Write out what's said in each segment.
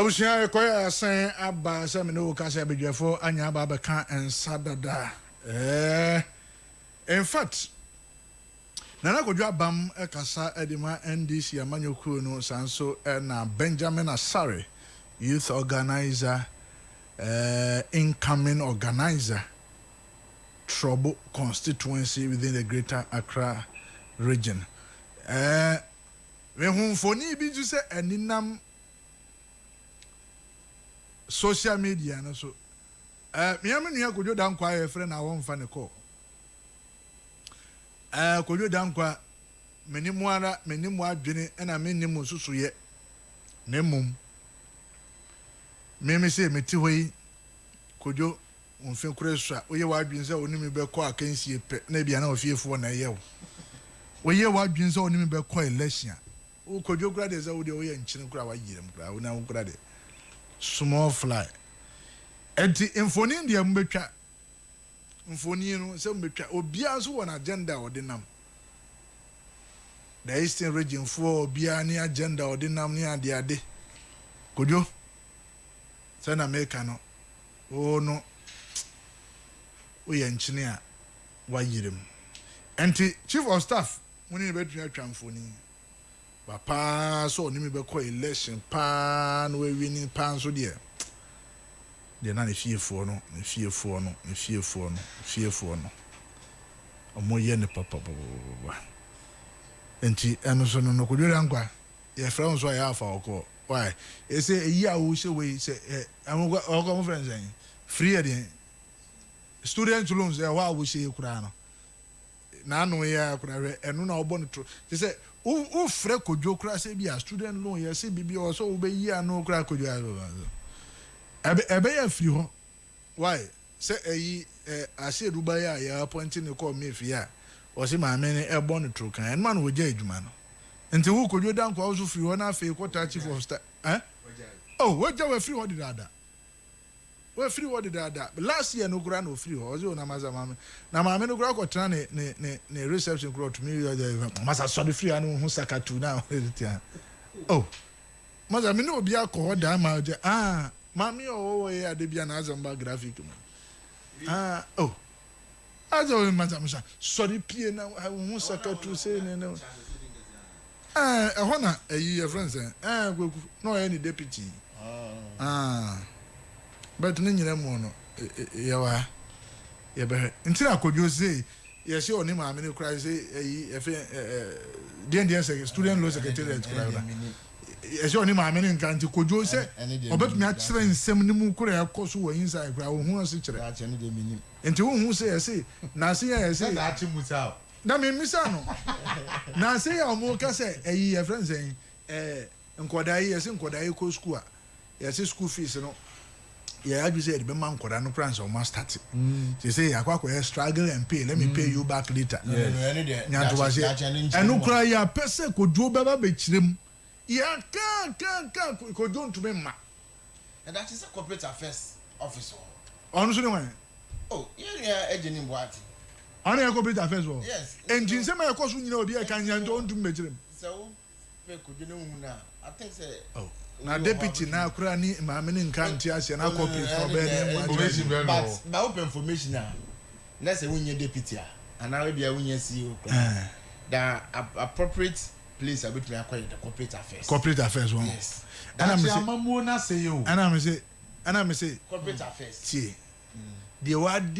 Abusia koya sen aba se me no ka se bedwefo anya aba be ka ensa dada. In fact, Nana Kodwo Abam ekasa edima NDC amanyokuo no sanso na Benjamin Asare, youth organizer, incoming organizer, Trouble constituency within the Greater Accra region. We humfoni bi ju se eninam social media no so me am nua Kodwo Dankwa ye frɛ na won fa ne call Kodwo Dankwa menimu ara menimu adwene na menimu susuye na mum me se meti hoyi Kodwo onfe kuresua oye wadwene se onimi be call akansie pe na bia na ofiefo na ye wo oye wadwene se onimi be call election o Kodwo kura de se wo de oye nkyene kura wa yirem kura ona kura de small fly enti infoni dia mbetwa infoni no se mbetwa obia so won agenda odinam the eastern region for obia ni agenda odinam ni ade Kodwo se na meka no o no oye nkyene a wa yirem enti chief of staff muni betwa atwa infoni papa so ni me be call election pa no we winning pan so there na ne fiefo no omoye ne papa enti eno so no Kodwo Dankwa ye friend so ya afa oko why e say eyi a wo se we say oko mo friends en free again student loans e wa wo se kura no na no ya kura eno na obo no tro say u frɛ Kodwo kura se bia student loan ye se bibi o so wo be yi ano kura Kodwo ebe ya free ho why se eyi ase Dubai ya ya appointing ne call me fi a o se ma me ne ebo no tro kan en man wo gya adwuma no enti wo Kodwo Dankwa wo so free ho na afi kwota chief of staff oh wo gya we free ho dada we free ho dada last year no kura no free ho o se na maza mama na mama no kura ko tran ne reception kura to me masa so the free anu hu sakatu na oh maza me no obi akọ da ma je mami o ya de bia na azamba graphic man oh azo maza musa sorry pie na hu sakatu say ne hona eyi your friends gweku no ya ni deputy but ne nyina mu no yawa ye be ntira Kodwo say ye say oni ma me ne kura say eyi DNDS student law secretariat kura yes oni ma me ne nkanti Kodwo say obetumi a kire nsem ne mu kura yakoso wo inside kura wo hu ase kire enti wo hu say yes na say yes na ati musa na me misa no na say ya mo ka say eyi your friends nkodai yes nkodai ko school a yes school fees no yeah, I just said, "Be man, could I no plans on my start?" They say, "I struggle and pay. Let me pay you back later." And no cry, ya person could do better between them. Yeah, can't could do to me, ma. And that is a corporate affairs officer. Honestly, one. Oh, yeah, agent in what? Only a corporate affairs. Yes. And in some of course, you know, be a can you don't do better. So, could you know now? I think so. Oh. Na deputy na kura ni ma me nkanti ase na copy for be information but open information na na say wunye deputy and now we be wunye CEO the appropriate place about me acquire the corporate affairs one yes and amamu na say you and me say corporate affairs tie the word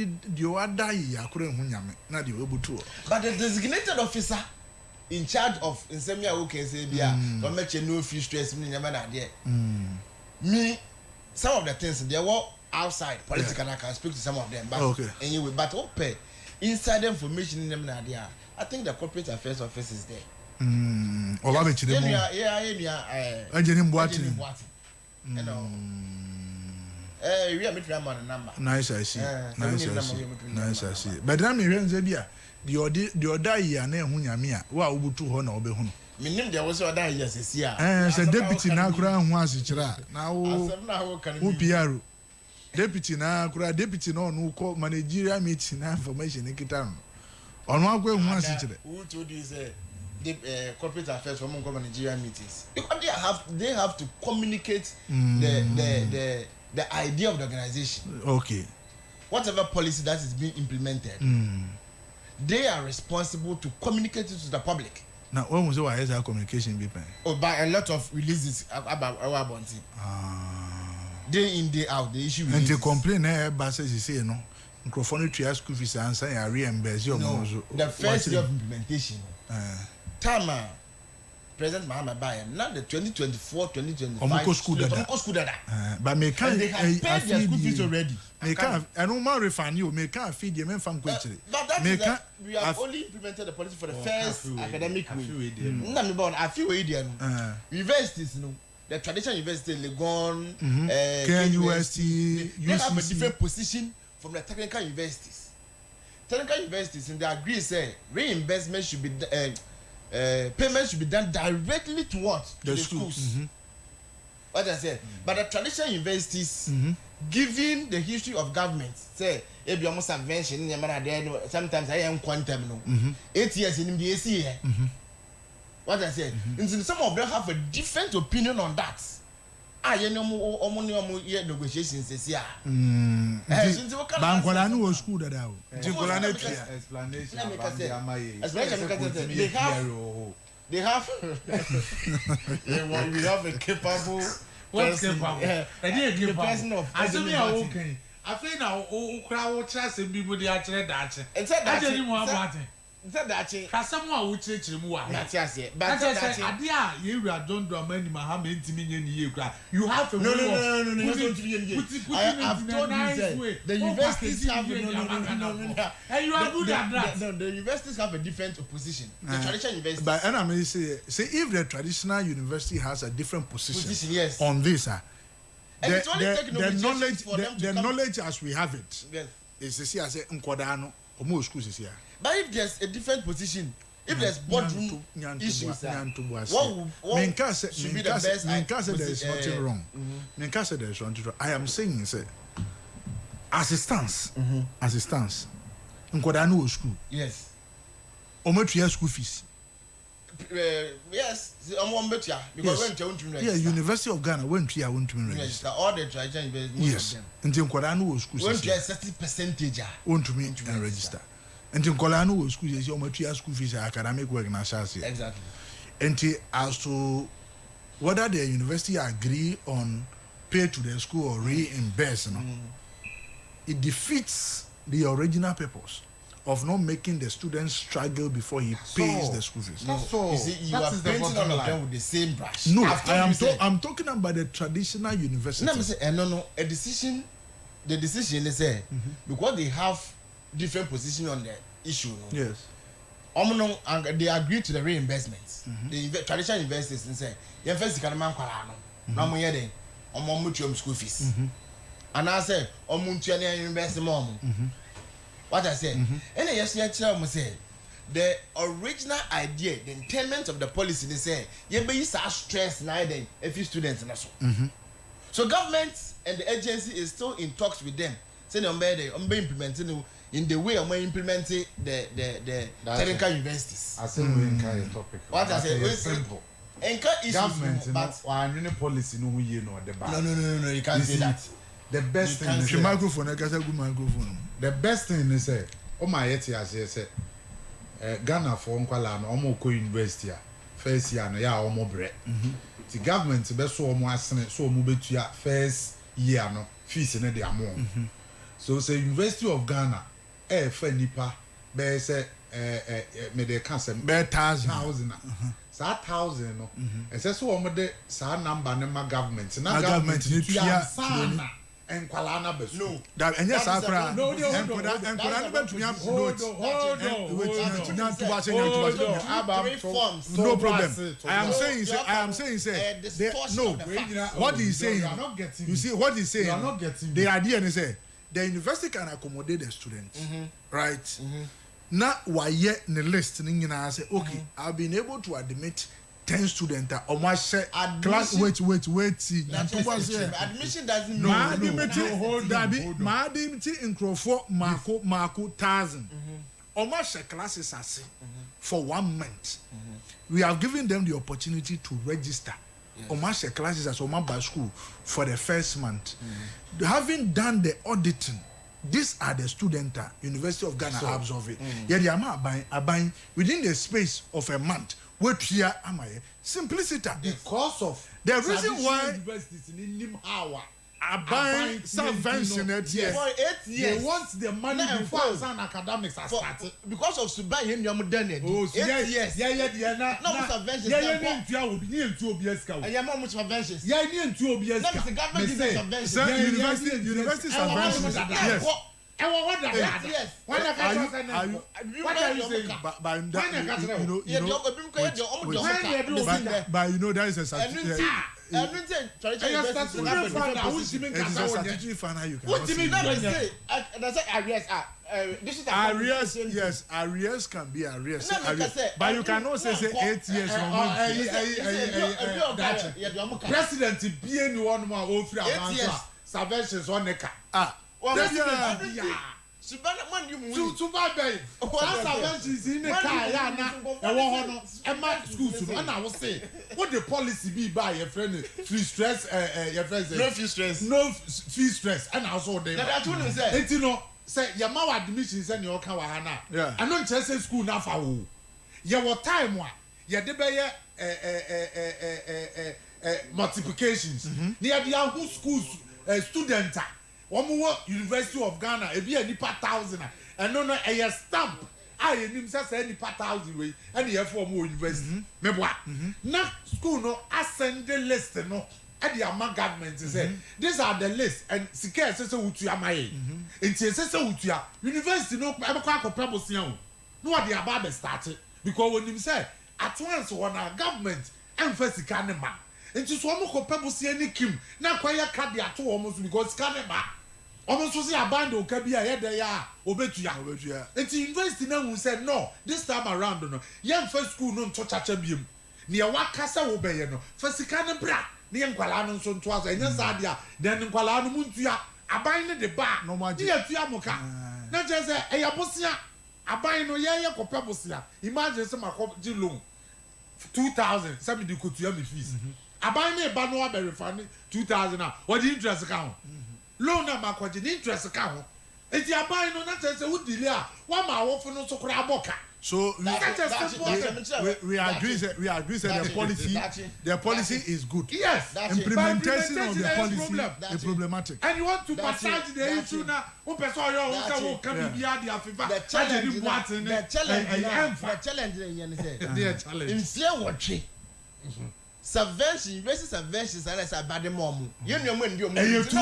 die akura hu nyame na the webutu but the designated officer in charge of Nsemia okay say bia don't make no free stress me nyama na there me some of the things they were outside political I can speak to some of them but anyway but open inside information in them na there I think the corporate affairs office is there o ba be chire mo ageni mboati you know we are meeting man number nice I see but na me hwenze bia the other year na ehu nyame a wa obutu ho na obehu minim de wo se other year sesi a se deputy na akura hu asechira na wo PR deputy na akura deputy na onu ko managerial meeting na information nkita no onu akwa hu asechira who told you say the corporate affairs from Nigerian meetings. Because they have to communicate the idea of the organization. Okay. Whatever policy that is being implemented, they are responsible to communicate it to the public. Now, when we say why is our communication be pen? Or by a lot of releases about our bounty. Day in, day out, the issue. And to complain, but says you say no. Microphone to school fees and say I reimburse you. No, the first year of implementation. Tama, President Mahama Bayer, not the 2024-2025. Omoko school dada. But me can't. They have paid their school fees already. Me can't. I don't mind refund you. Me can't feed you. Me from question. But that is that we have only implemented the policy for the first academic week. No, me born. I feel we did. Universities, no. The traditional university, Legon, KNUST, they have a different position from the technical universities. Technical universities, and they agree say reimbursement should be payment should be done directly to what? To the schools. What I said. But the traditional universities, given the history of government, say if you almost subvention, sometimes I am quantum no. 8 years in the AC. What I said. And some of them have a different opinion on that. You know, negotiations this year. Bankolanu was school that out. They have we have a capable person. The person of okay. I think now crowd chance and people they actually that. And said that said that someone would change him. But idea you are don't do many Muhammad you have a no. I have told you the universities have and you are good at that. No, the universities have a different position. The traditional universities. But and I mean say if the traditional university has a different position yes. on this, the knowledge as we have it, yes. Is to see as a Nkodano or more schools is here. But if there's a different position, if there's boardroom issues, what should be the best? There is nothing wrong. There is nothing wrong. I am saying, say, as it stands, Nkodano school. Yes. Omo school fees. Yes, because yeah, University of Ghana went to register. All the traditional universities. Yes. Until Nkodano school. Went to a certain percentage. Want to meet and register. Until Nkodano school is your material school fees academic work na shasi. Exactly. Until as to whether the university agree on pay to the school or reimburse, it defeats the original purpose of not making the student struggle before he pays the school fees. You see, you are painting all of them with the same brush. No, I'm talking about the traditional university. No. The decision is because they have different position on the issue. No? Yes. They agree to the reimbursements. The traditional investors say, "You first can man kwala no, na mo yede, omo mutuum school fees." And I say, "Omo mutuum investment." What I say, and yes, say the original idea, the intent of the policy, they say, "You be stress neither a few students and so." So government and the agency is still in talks with them. Say they be implementing in the way of implementing the technical universities. I say we encourage topic. What I say is simple. Government, but any policy no we know the bad. No, you can't say that. The best thing is the microphone. I can good microphone. The best thing is say, oh my yeti as say, Ghana for Nkwala no omo ko university a first year no ya omo bre. The government be so omo asene so omo betua first year no fees ne dey amo. So say University of Ghana fa nipa be say me dey can say be 1,000 sa 1,000 no say so omo de sa number ne ma government na government ni tua sana Nkwala na beso. No. That and yes, Akra. No. No problem. I am saying, no. What he's saying, you see, what he's saying, the idea is the university can accommodate the students, right? Now, why yet in the list, I say, okay, I've been able to admit 10 students or my class wait. Admission doesn't mean hold in Crawford Marco 1,000. Or my classes are for 1 month. we have given them the opportunity to register. Yes. Classes as by school for the first month. Having done the auditing, these are the students University of Ghana absorb it. Yeah, they are buying within the space of a month. What here am I? Simplicity. Because of the reason why universities in Nimhawa are buying subvention for 8 years. They want the money before some academics are started. Because of Subai him yamu done it. Oh, 8 years. Yeah. No subventions. Yeah, you two obiaska. And you more subventions. Yeah, you two obiaska. That is the government giving subventions. University subventions. Yes. What are you saying? But you know there is a statutory fund you can arrears can be arrears. But you cannot say 8 years or more. President be anyone more over 8 years subventions on the car. Subana man you to buy bay. Subventions in the car, schools. And I will say, what the policy be by your friend free stress, your friends no fee stress. No fee stress, and also they. That's what they say. You know, say your mama admissions and your kawahana. Yeah. I don't just say school now for who. Your time one. Your debate multiplications. Near the Yahoo schools student. University of Ghana, a nipa 1,000, and no a stamp. I him say nipa 1,000 way, and the for more university. Now school no ascend the list no. At the Amma government say these are the list and Sika says Utia Mae. And says Utia University no Abaka Pabosian. No what the Ababe started because when him say at once one our government and first Kanema. And just one more Pabosian Kim. Now quite cut the two almost because Kanema. Almost was a band of Kabia, they are Obetua. And the university now who said no, this time around, no, young first school non to touch a beam. Near what Casa Obeyano, first Sikana Bra, near Qualano son twas, and Yasadia, then in Qualano Muntia, a buying the bar, no more dear Tiamoka. Not just a Yabosia, a buying no Yaya Copabosia. Imagine some of Jilum 2,000, some do could you fees. A buying a Banoa berry funny 2,000. What the interest account? Loan number the interest account. If you are buying on that, say, who delay? One more often also craboka. So we agree that the policy is good. Yes, implementation of the policy is problematic. And you want to massage the issue now? Who person you come in the challenge. In fear what subvention, versus subventions, and as a bad mom. You know when you're if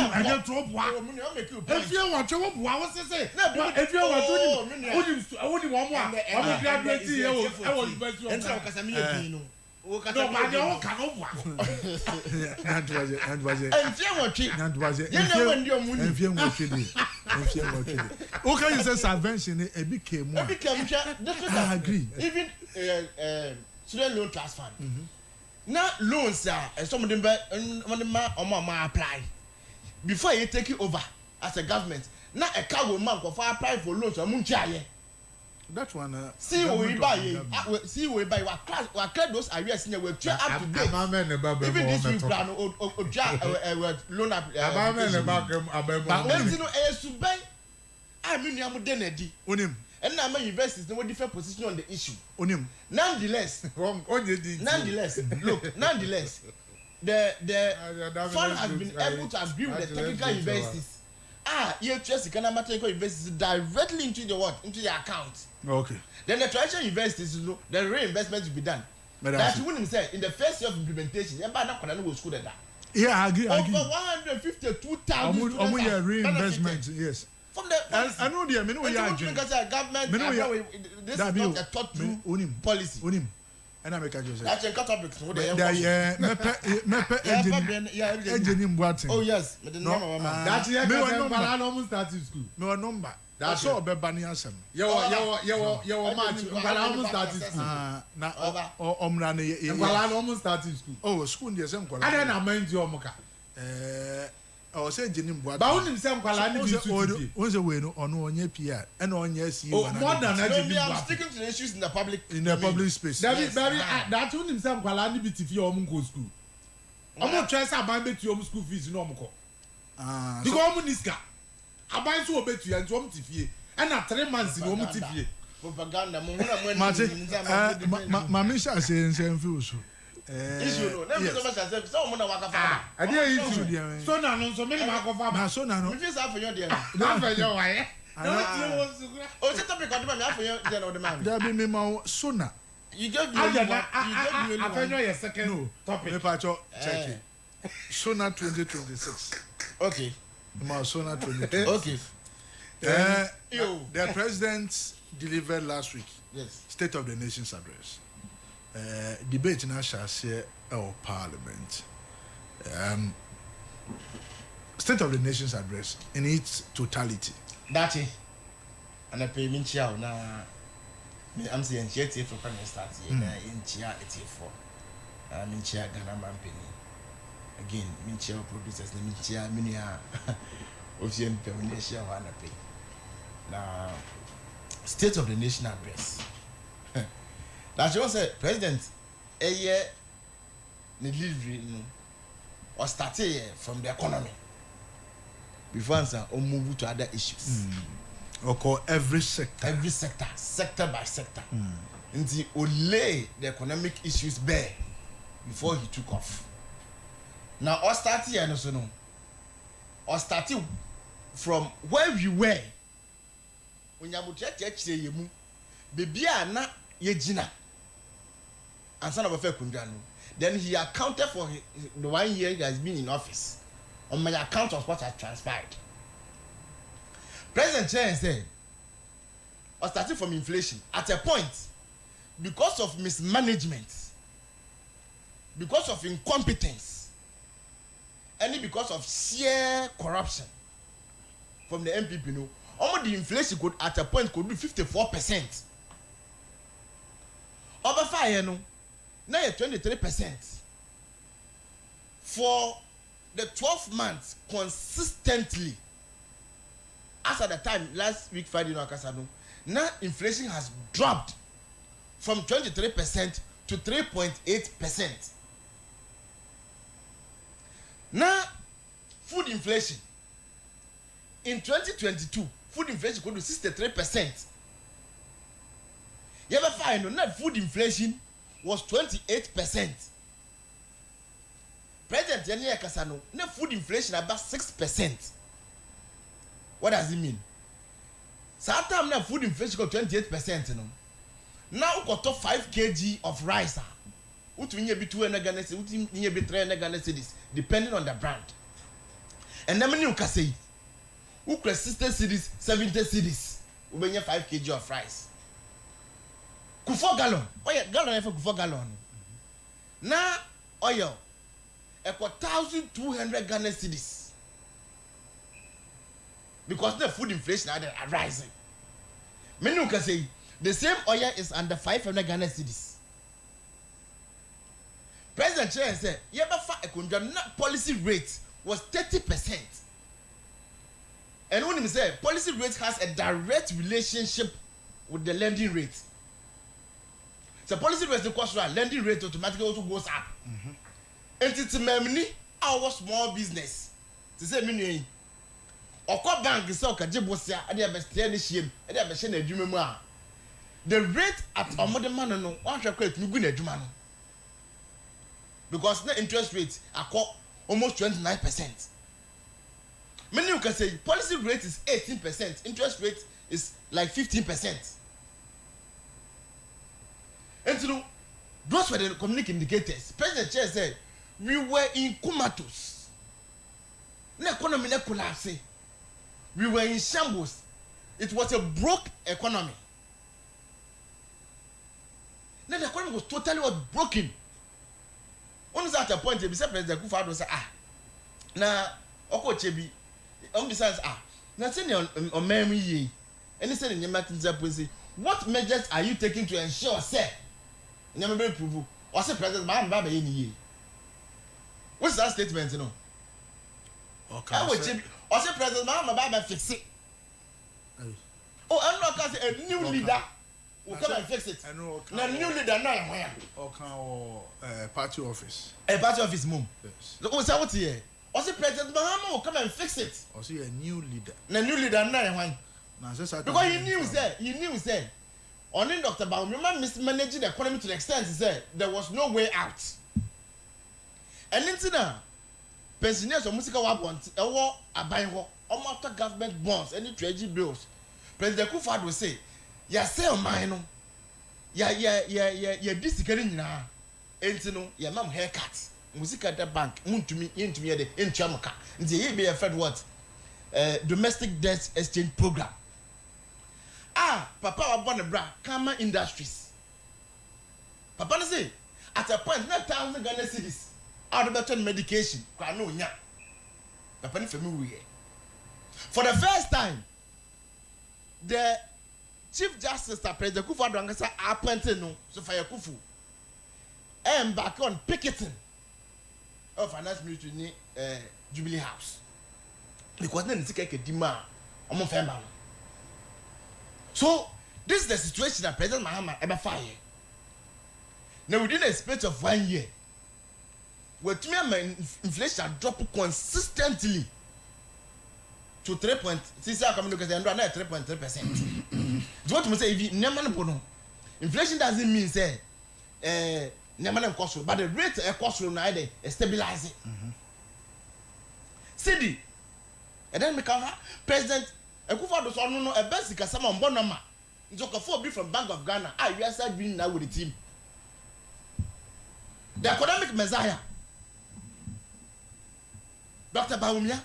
you want to, what was say? If you want to, I wouldn't want one. I would graduate here. I will invest you. No, but you cannot walk. And was it? Okay, you say subvention, it became more. I agree. Even student loan trust fund. Now loans and some of them apply before you take it over as a government. Now a car will man for apply for loans or munchaye. That one see we buy what clear those areas in the way up to date. Even this we plan loan up I mean you am denedi onim. And now my universities know different position on the issue. Nonetheless, look, the fund has been able to agree with the technical universities. You trust the technical universities directly into the what? Into the account. Okay. Then the traditional universities, the reinvestment will be done. That you wouldn't say in the first year of implementation, everybody will school that. Yeah, I agree. Over 152,000 reinvestment, yes. From the I know the government this is not a thought through policy. And I make a joke. That's a cut topic. Oh yes, no number. That's all Bebani answer. Yo match. Almost started school. Now almost started school. Oh, school yes, I don't mind you, Moka. o say Jenim Boa. Ba unim say nkwala ni bi tutu. O say we no ono onye PR and onye CEO. More than Jenim Boa. I'm sticking to the issues in the public space. David that unim say nkwala ni bi tifi o mu go school. Omo try say aban betu o mu school fees no omo ko. Because omo niska. Aban so obetu ya nti omo tifie. And na 3 months ni omo tifie. Propaganda mo huna mo ni ma me sha say nsem fi so. Issue no. Let me so much as so mo na waka fa. Ade issue dia. So na no so me ma ko fa. Na so na no. Me fi sa afanyo dia. Na afanyo wa ye. No tie wo sukura. O se topic on me afanyo dia no de ma. Da bi me ma so na. You gave me afanyo your second topic. Me pa cho check it. Sona 2026. Okay. Ma Sona 2026. Okay. The president delivered last week. Yes. State of the Nation's address. Debate in Ashashire or Parliament. State of the Nation's address in its totality. That's it. And I pay me chow now. I'm saying yet for Prime Minister in Chia 84. I'm in Chia Ghana Mampini. Again, Minchia producers, Minchia Minia Ocean Permanentia Wana pay. Now, State of the Nation address. That's what say President a year delivery or started from the economy before answer or move to other issues. Or call every sector by sector. Until he lay the economic issues bare before he took off. Now, or started here, no, or started from where we were. When you say you move, baby, na yejina, and son of a fair kunjanu. Then he accounted for the 1 year he has been in office. On my account of what has transpired. President Chen said, or starting from inflation, at a point, because of mismanagement, because of incompetence, and because of sheer corruption from the MPP, no, almost the inflation could at a point could be 54%. Over 5 years, no, now 23%. For the 12 months consistently, as at the time last week Friday, no, now inflation has dropped from 23% to 3.8%. Now, food inflation in 2022, food inflation go to 63%. You ever find that food inflation was 28%? President Yania Kasano, net food inflation about 6%. What does it mean? Sometimes now food inflation got 28%. You know? Now we got 5 kg of rice. What we need be 200 Ghana cedis, what we need be 300 Ghana cedis, depending on the brand. And then you can say, who could 60 cedis, 70 cedis, we need 5 kg of rice. Kufo gallon, oh yeah, gallon for kufo gallon. Now oil, 1,200 Ghana cedis. Because the food inflation are rising. Many can say the same oil is under 500 Ghana cedis. President Chen said, you ever find a policy rate was 30%. And when he said policy rate has a direct relationship with the lending rate. So policy rate the cost rate, lending rate automatically also goes up. And it's our small business. To say many Oko bank is so kajibosia ade abestia ne hiem ade abehye na adwuma mu a the rate at omode man no wan hwe kwet nugu na adwuma no because the interest rate akọ almost 29%. Many you can say policy rate is 18%, interest rate is like 15%. And so those were the economic indicators. President Chair said we were in comatose. The economy na collapse. We were in shambles. It was a broke economy. Now the economy was totally broken. Only at a point, the President Kufuor said, now, Oko Chebi, besides, now send on memory ye. And he said in your matters, what measures are you taking to ensure, sir? Never be prove. Or say President Baba in ye. What's that statement, you know? Okay. I will check. Also, President Mahama Baba fix it. Oh, I'm not going to say a new leader will come and fix it. No new leader now. Where? Okay, party office. A party office, mum. Yes. Look what's out here. Also, President Mahama will come and fix it. Also, a new leader. The new leader now. Why? Because he knew said. Only Dr. Baumima mismanaging the economy to the extent he said there was no way out. And then now, pensioners of musical weapons, a war, a buy war, almost government bonds, any treasury bills. President Kufuor will say, "Ya sell mine, ya this getting now, and no, ya mom haircut, music at the bank, into me, in Chamaka, and the be a fed what? Domestic debt exchange program. Papa wa born a bra, Kama Industries. Papa say, at a point, not 1,000 Ghana cedis, out of better medication, Kwano nya. Papa ni familiar. For the first time, the Chief Justice, President Kufuor Dwangasa, appointed no, so for Kufu, and back on picketing of finance ministry in Jubilee House. Because then it's like a demand, I'm on family. So, this is the situation that President Mahama ever fired. Now, within a space of 1 year, where inflation dropped consistently to 3.3%. What you say, if you inflation doesn't mean say, but the rate of cost will not stabilize it. CD, and then become President. Kufuor does not know a basic customer on Bonama. It's okay for be from Bank of Ghana. You are being now with the team. The economic messiah, Dr. Baumia,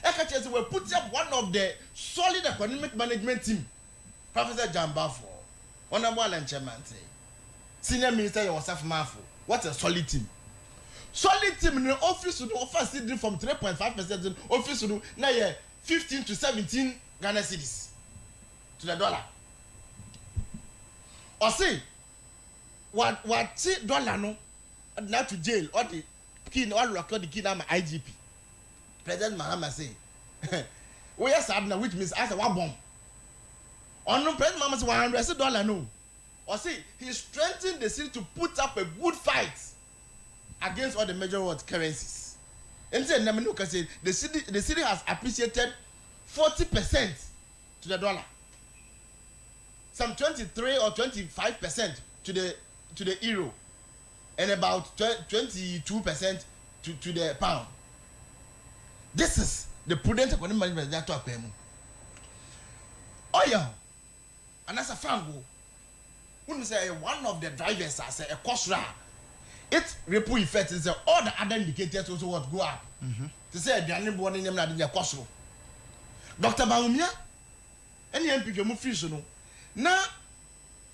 Ekaches will put up one of the solid economic management team. Professor John Bafo, Honorable and Chairman, Senior Minister Yosef Mafu. What a solid team. Solid team in the office to offer from 3.5% office to now 15 to 17 Ghana cedis to the dollar. Or say, what dollar no, not to jail or the key or record the key my IGP. President Mahama say, we are sad now, which means as a one bomb. On no President Mahama say $100 no. Or say he strengthened the city to put up a good fight against all the major world currencies. And then the city has appreciated 40% to the dollar, some 23 or 25% to the euro, and about 22% to the pound. This is the prudent economic management that talk about. Oh yeah, and as a fango, when we say one of the drivers as a cost rate. It ripple effect is all the other indicators also what go up. To say the only one in them that they cost. Dr. Baumia, any MP can move fish no. Now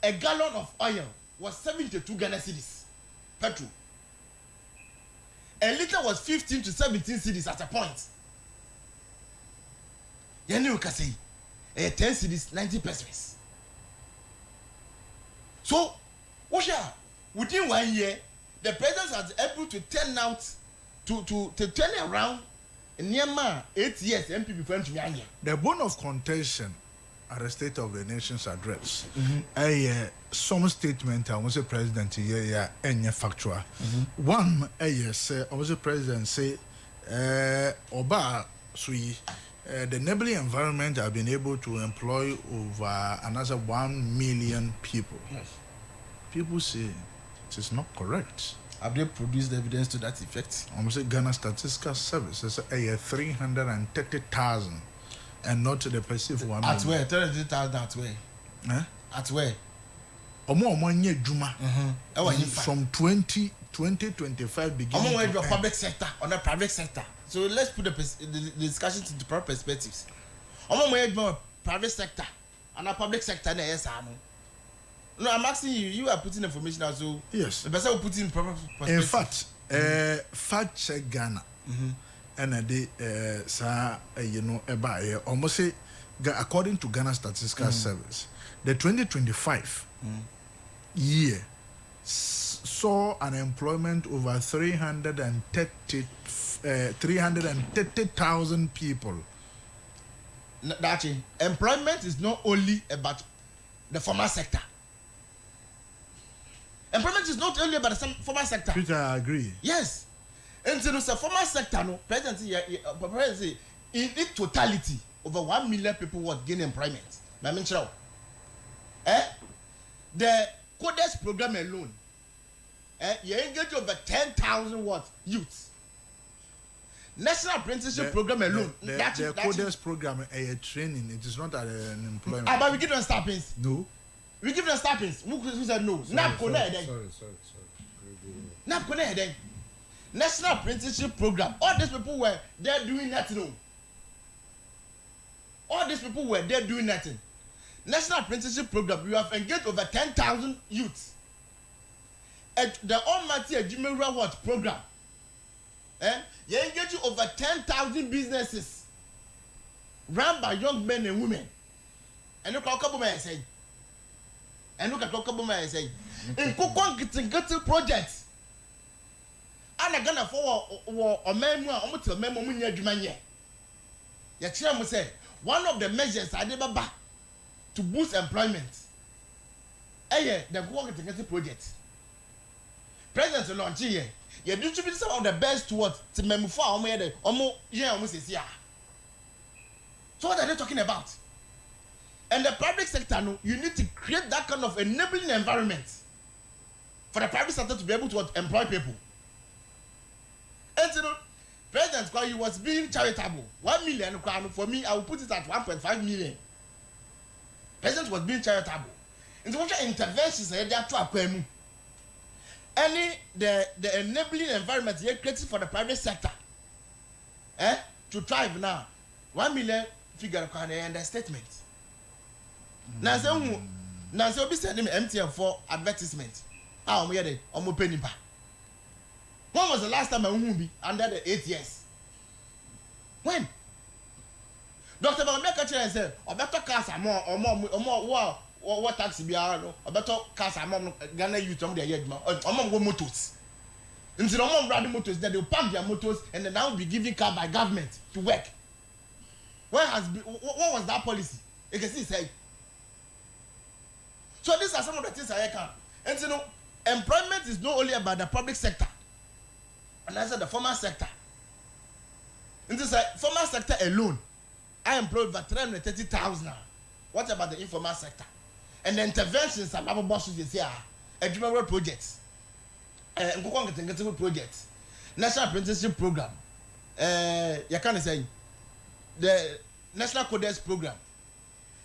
a gallon of oil was 72 Ghana cedis. Petrol. A liter was 15 to 17 cedis at a point. You can say 10 cedis, 90 pesos. So, within 1 year, the president has able to turn out to turn around in Myanmar 8 years MP before him. The bone of contention at the State of the Nation's address, some statement I was a president here any factual. One say I was a president say Oba Sui the enabling environment have been able to employ over another 1 million people. Yes. People say it is not correct. Have they produced evidence to that effect? I'm saying Ghana Statistical Service is 330,000 and not the perceived 1 million. At where? 330,000 at where? At where? From 2025 beginning. To public sector or the private sector. So let's put the discussions into proper perspectives. Private sector and a public sector. No, I'm asking you. You are putting information out, so yes. The person will put in proper perspective. In fact, fact check Ghana, and they almost say according to Ghana Statistical Service, the 2025 year saw an employment over 330 330,000 people. Dachi, employment is not only about the formal sector. Employment is not only about the formal sector. Peter, I agree. Yes. And so the formal sector, no, presidency, in its totality, over 1 million people would gain employment. I mean, the CODES program alone, you engage over 10,000 youths. National Apprenticeship Program alone. The CODES program a training. It is not an employment. But we give them stipends. No. We give them stipends. Who said no? Sorry. NAPCO National Apprenticeship Program. All these people were there doing nothing. All these people were there doing nothing. National Apprenticeship Program. We have engaged over 10,000 youths. At the Almighty Ejimura What program. You engage over 10,000 businesses run by young men and women. And look how Kabuma is saying. In Kokon getting projects. And I'm gonna for a man almost a memo in your Jumania. Yachiramu said one of the measures I did to boost employment. The Kokon getting project. President launch here. You distribute some of the best to what to memufa almost is here. So what are they talking about? And the private sector, no, you need to create that kind of enabling environment for the private sector to be able to employ people. And you know, President he was being charitable. 1 million for me, I will put it at 1.5 million. President was being charitable. And what interventions are there to acquire? The enabling environment you created for the private sector to thrive now 1 million figure and the statement. Now say obi send him MTN for advertisement. We hear the penny ba. When was the last time I be under the 8 years? When? Dr. Bameka Chere said, better cars are more what taxi be no better cars are Ghana youth on their yard motors. Instead of riding motors, that they'll park their motors and then now be giving car by government to work. What was that policy? You can see say. So these are some of the things I can. And you know, employment is not only about the public sector, and also the formal sector. In this formal sector alone, I employed over 330,000. What about the informal sector? And the interventions are about bosses this year, educational projects, projects, National Apprenticeship Program. You can say the National CODES Program.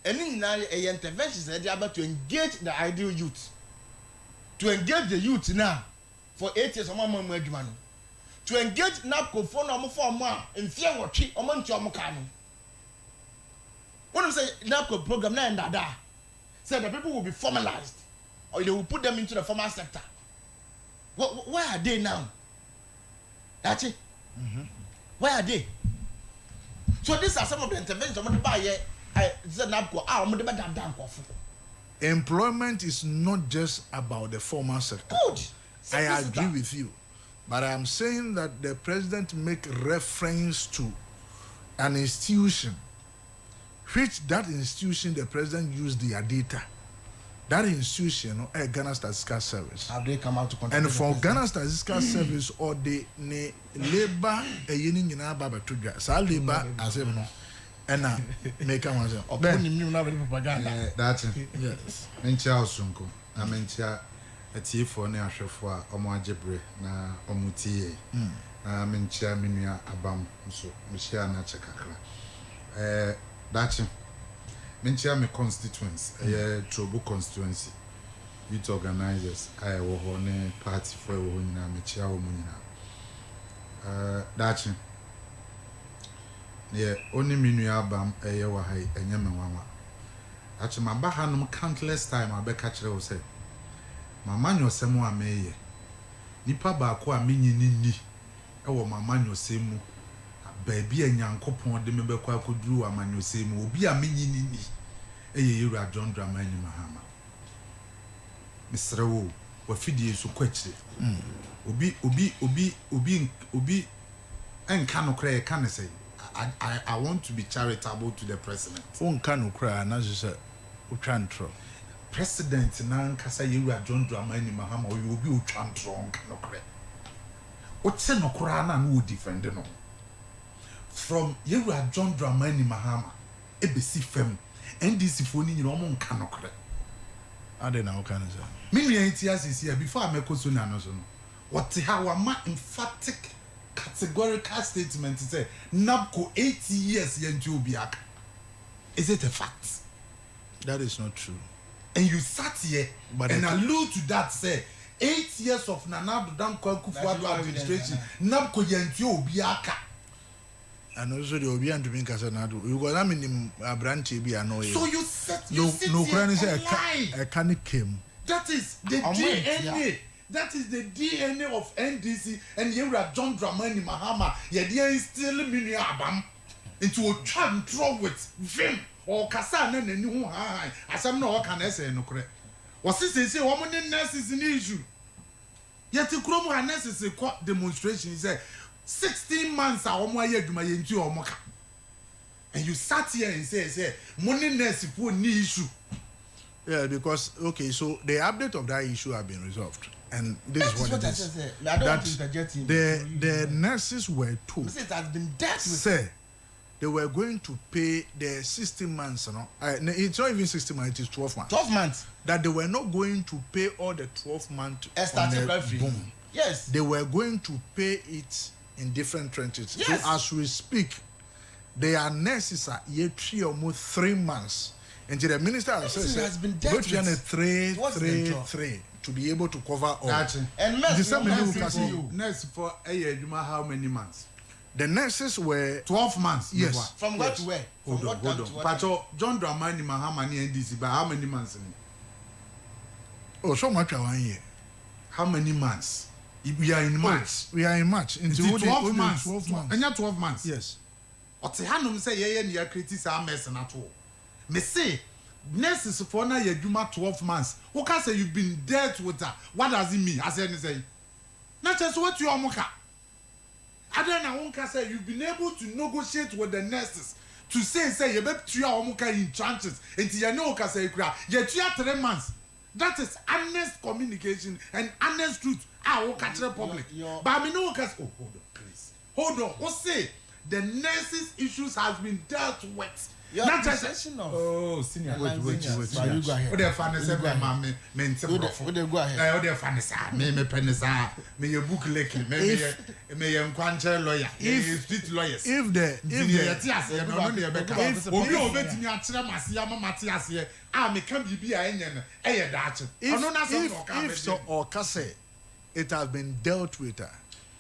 And in interventions they are about to engage the ideal youth. To engage the youth now for 8 years, to engage NAPCO for more in fear or tree or month or mocano. When I say NAPCO program, say the people will be formalized or they will put them into the formal sector. Where are they now? That's it. Where are they? So these are some of the interventions I'm going to buy here. Employment is not just about the formal sector. Good. I agree with you. But I am saying that the president make reference to an institution, which that institution the president used their data. That institution, Ghana Statistical Service. Have they come out to control? And for Ghana Statistical Service, or the labor, a union in our Baba Tuga, so labor as ever. And now, make a one. That's it. Yes. Mencha Sunko. I mencha a tea for near Shafwa, Omajebre, na Omuti. Mencha Minia Abam, so Michia Nachakakra. That's it. Mencha me constituents, a Trobo constituency. Youth organizers, I will honor party for Wina, Michia Munina. That's it. Yeah, only minua bam wa hai enyame wanwa. Ache maba hanum countless time abeka kire wo say. Mama nyosem a meye. Nipa ba ko a menyini ni e wo mama nyosem mu. Baabi anyankopon de me bekwa akoduru amanyosem mu obi a menyini ni. Eye Yewura John Dramani Mahama. Misrewo wa fidie so kwakire. Obi and can can say I want to be charitable to the president. Won can cry na say utwantro. President na nkasa yewura John Dramani Mahama you obi utwantro kan okre. What's no kura na no defend no. From yewura John Dramani Mahama ebesi fam NDC phone ni no kan okre. Ade na kan say. Me nua enti asisi before I make so na no so no. What how am emphatic categorical statement say NABCO 80 years yentu obiaka. Is it a fact? That is not true. And you sat here but and allude to that say 8 years of Nana Addo Dankwa administration NABCO yentu obiaka. And also the obi and to me kasa na do. You go na minim abranche bi ano ye. So you sit no here say and a can came. that is the DNA. That is the DNA of NDC and yewura John Dramani Mahama. Ye still mini abam into a try with vim or kasa na nani ho ha. Asam na o kan ese no kore. Was say woman nurses in issue. Yet krom ha nurses demonstration say 16 months a omo aye adwuma ye nti omo ka. And you sat here and say money nurse for ni issue. Yeah, because okay, so the update of that issue have been resolved. And this is what it is. I don't want to interject him. The nurses were told. It has been dealt with. Say they were going to pay the 16 months. No, it's not even 16 months. It is 12 months. 12 months. That they were not going to pay all the 12 months. Boom. Yes. They were going to pay it in different trenches. Yes. So as we speak, their nurses are yet 3 months. And the minister has been dealt with. three to be able to cover all. And nurse for how many months? The nurses were 12 months. Yes. From where to where? Hold on. But John Dramani Mahama ni NDC by how many months? Oh, so much 1 year. How many months? We are in March. We are in March. Until 12 months. 12 months. And 12 months. Yes. Ote hanum say ye ni criticize mess na to. Me say nurses for na yadwuma 12 months. Who can say you've been dealt with her? What does it mean? I say anything. Not just what you amoka. Other na one can say you've been able to negotiate with the nurses to say you bet you amoka in tranches. Until you know can say kra. You 3 months. That is honest communication and honest truth. I will catch the public. But I mean no can hold on, please. Hold on. What say the nurses issues has been dealt with. Not just senior. Wait. You go ahead. What the fan say me go ahead. What the fan say me penisa me your book leki me your kwanche lawyer. If street lawyers. If the obi obetimi akere mase ama mate ase a me kan bibi a enye no eye daache. Ono na so or say it has been dealt with.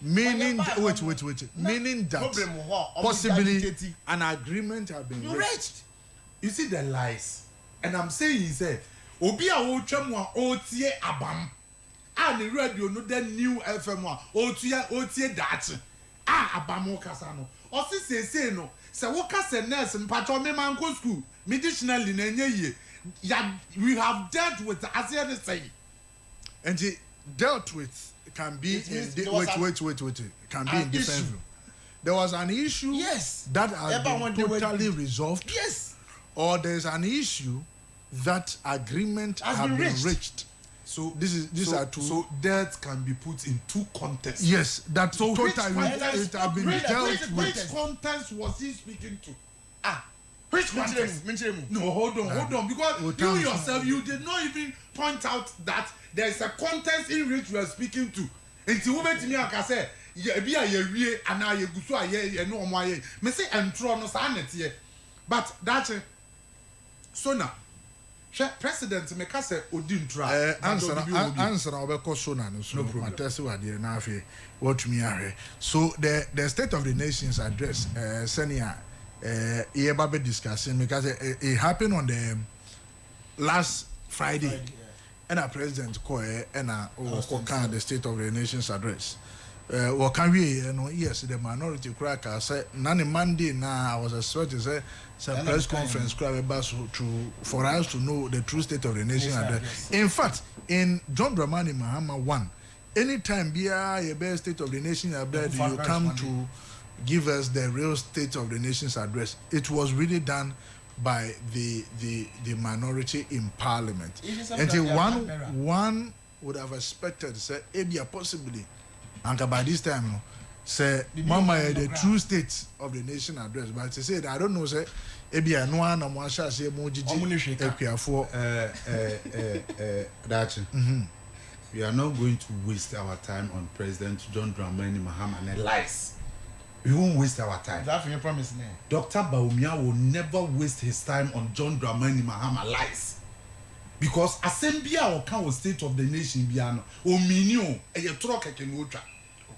Meaning wait. Meaning that possibly an agreement has been reached. You see the lies. And I'm saying say obi a wo twam a otie abam. A ne radio no the new FM a otie daache. A abam o kasa no. O se no. Se wo kasa nurse mpacho me man go school. Medicinally na enye ye. We have dealt with as you say. And dealt with can be wait. Can be in different view. There was an issue that has been totally resolved. Yes. Or there's an issue that agreement has been reached. So these are two. So debt can be put in two contexts. Yes, that so totally it has been dealt with. Which context was he speaking to? Which context? No, hold on, because you yourself you did not even point out that there is a context in which you are speaking to. Until we met me aka say, "Ebi a ye wie ana ye gusu a ye no omo aye." Me say entro no sa net ye. But that so now president me ka say odi ntra answer na obeko so na no so matese wade na afi what me ahwe. So the state of the nations address senior Iyebabe discussing because it happened on the last Friday. And our president called and the State of the Nations address. What can we, yes, the minority cracker said, none Monday now I was expecting say some press conference for us to know the true state of the nation address. In fact, in John Dramani Mahama 1, anytime be a best state of the nation address, you come to give us the real state of the nation's address, it was really done by the minority in parliament. Until one would have expected, say, Abia possibly, and by this time, you know, say, Mama, the true state of the nation address. But to say that, I don't know, say, Abia, no one, I'm one shall say, Mojiji, for Dachi. We are not going to waste our time on President John Dramani Mahama and lies. We won't waste our time. That's your promise now. Dr. Bawumia will never waste his time on John Dramani Mahama lies. Because Asembia or Kawo State of the Nation Biano, o minio, e ye troke kenutra.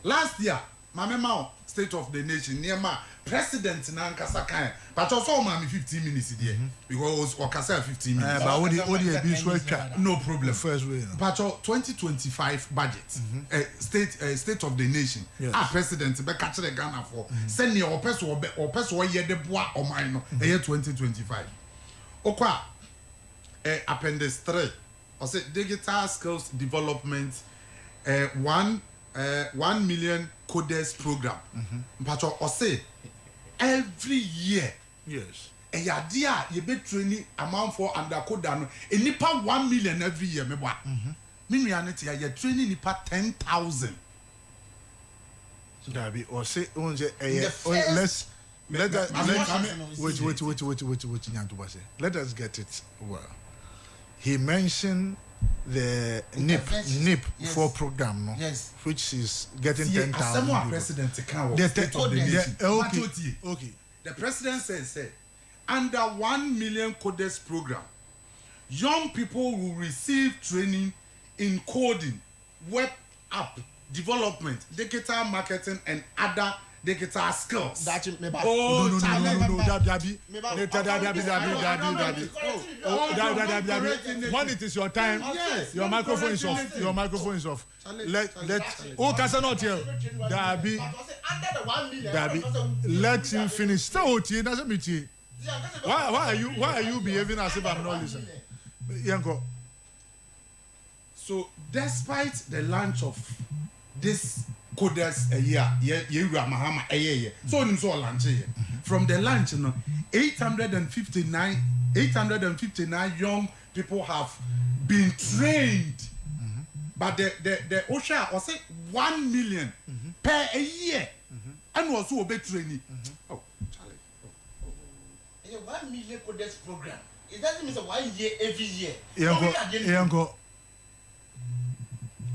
Last year, Mamema State of the Nation, near my President Nankasa Kaya, but also mami 15 minutes there. Because Wakasa 15 minutes. But what the abuse work? No problem. First way. But 2025 budget, state of the nation. Yes. President be catch the Ghana for send your person or ye de bois or mine 2025. Okwa appendix 3. I say digital skills development 1 million coders program. But I say every year. Yes. A yadia ye be training amount for undercoder no nipa 1 million every year me boa reality ye training nipa 10,000 That be or say let's let us get it well. He mentioned the NIP for program, no? Yes. Which is getting 10,000. Assembly president can Okay. The president said under 1 million coders program, young people will receive training in coding, web app development, digital marketing, and other digital skills. No. When it is your time, yes. Your microphone is off. Your microphone is off. Let not here. Dabi, let him finish. Stay doesn't meet you. Why are you behaving as if I'm not listening? Yanko. So despite the launch of this coders a year Mahama a year, so him so launch here. From the launch, 859 young people have been trained. But the OSHA was say 1 million per a year, and also be training. Oh, Charlie. 1 million coders program. It doesn't mean 1 year every year. Yanko.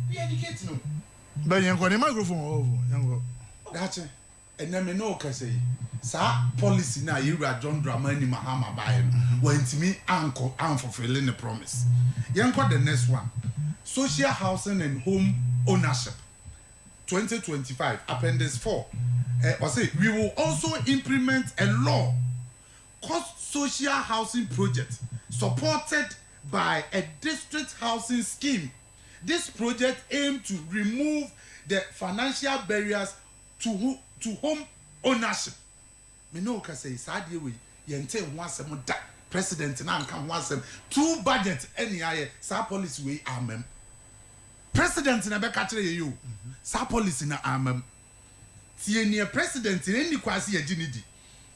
We educate no. But Yanko, the microphone over. Yanko. That's it. And then me know say, sir, policy now you are John Dramani Mahama by when to me uncle and fulfilling the promise. Yanko, the next one. Social housing and home ownership 2025 appendix 4 or say we will also implement a law cost social housing project supported by a district housing scheme. This project aims to remove the financial barriers to home ownership. Me know can say sadie we yente once that president na kan once two budget any aye sa policy we amem. President na be catch you. Sa policy na amam. Tie near president in any kwasi ye ginidi.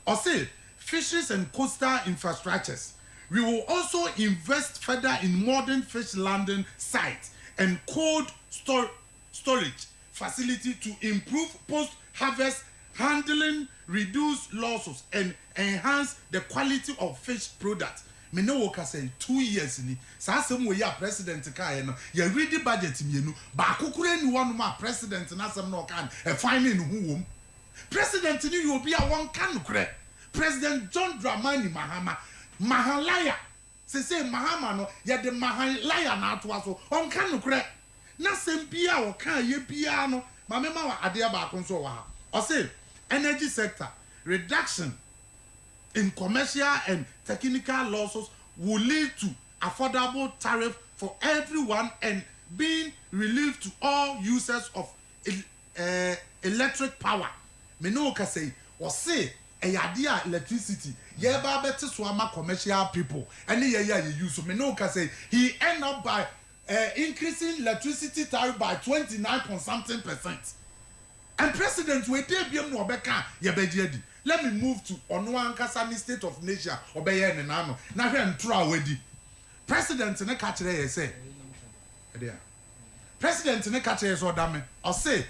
Or say fisheries and coastal infrastructures. We will also invest further in modern fish landing sites and cold storage facility to improve post-harvest handling, reduce losses, and enhance the quality of fish products. Me no work say 2 years ni sa asem we ya president kai no ya read the budget mienu ba kokura ni wonu ma president na asem no kan e fine no huwom president ni you obi a won kan nokre President John Dramani Mahalaya say Mahama no ya de Mahalaya na ato so on kan nokre na sem bia o kan ye bia no ma me ma wa ade ba kon so wa ha o say energy sector reduction in commercial and technical losses will lead to affordable tariff for everyone and being relief to all users of electric power. Me no ka say or say a electricity ye ba better so ama commercial people and ye use so me no ka say he end up by increasing electricity tariff by 29 point something %. And president we dey biem no obeka ye beje. Let me move to Onwa Ankasa State of Nation obeye ne na no. Na hwe ntro a wadi. President ne ka kire ye say. President ne ka kire so dame. O say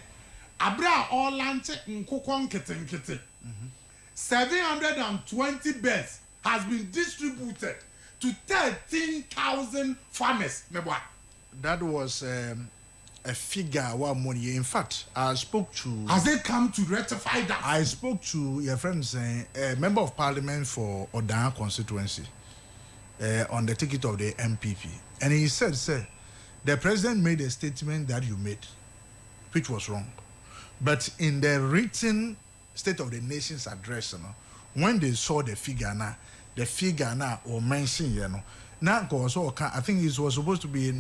abra all lanche nkokon ketenkete. 720 beds has been distributed to 13,000 farmers. That was a figure one money. In fact, I spoke to. Has they come to rectify that? I spoke to your friend saying a member of parliament for Odan constituency on the ticket of the MPP, and he said, "Sir, the president made a statement that you made, which was wrong, but in the written State of the Nation's address, when they saw the figure now or mention, now also I think it was supposed to be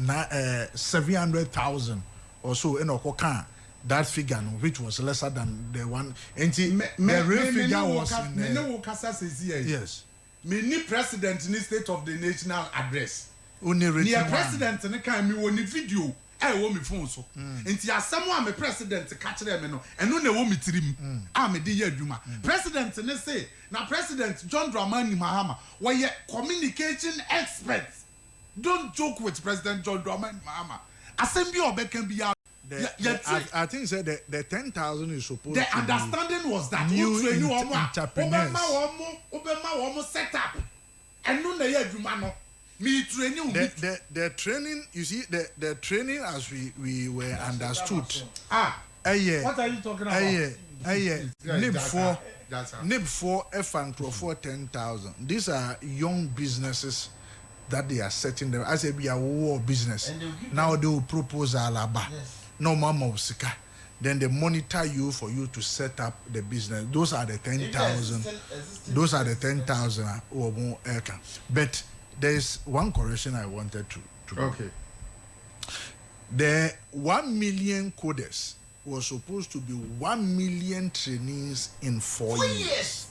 700,000 or so in Okokan. That figure, which was lesser than the one, and the real figure was yes. Many president in the State of the National address. Only written president in the kind me one video. I want me phone so. Nti asamu me president catch them no. Eno na wo me tirim. Me dey adwuma. President ne say na President John Dramani Mahama we communication expert. Don't joke with President John Dramani Mahama. Asem bi obeka bi ya. I think said the 10,000 is supposed the to understanding was that new entrepreneurs. Obema set up. Eno na ye adwuma no. The training, you see, the training as we were understood. What are you talking about? NIB 4 F and Pro 10,000. These are young businesses that they are setting them as a be a war business. Now they will propose alaba. No mama sika. Then they monitor you for you to set up the business. Those are the 10,000. Those are the 10,000 or more. But there is one correction I wanted to make. Okay. The 1 million coders was supposed to be 1 million trainees in 4 years.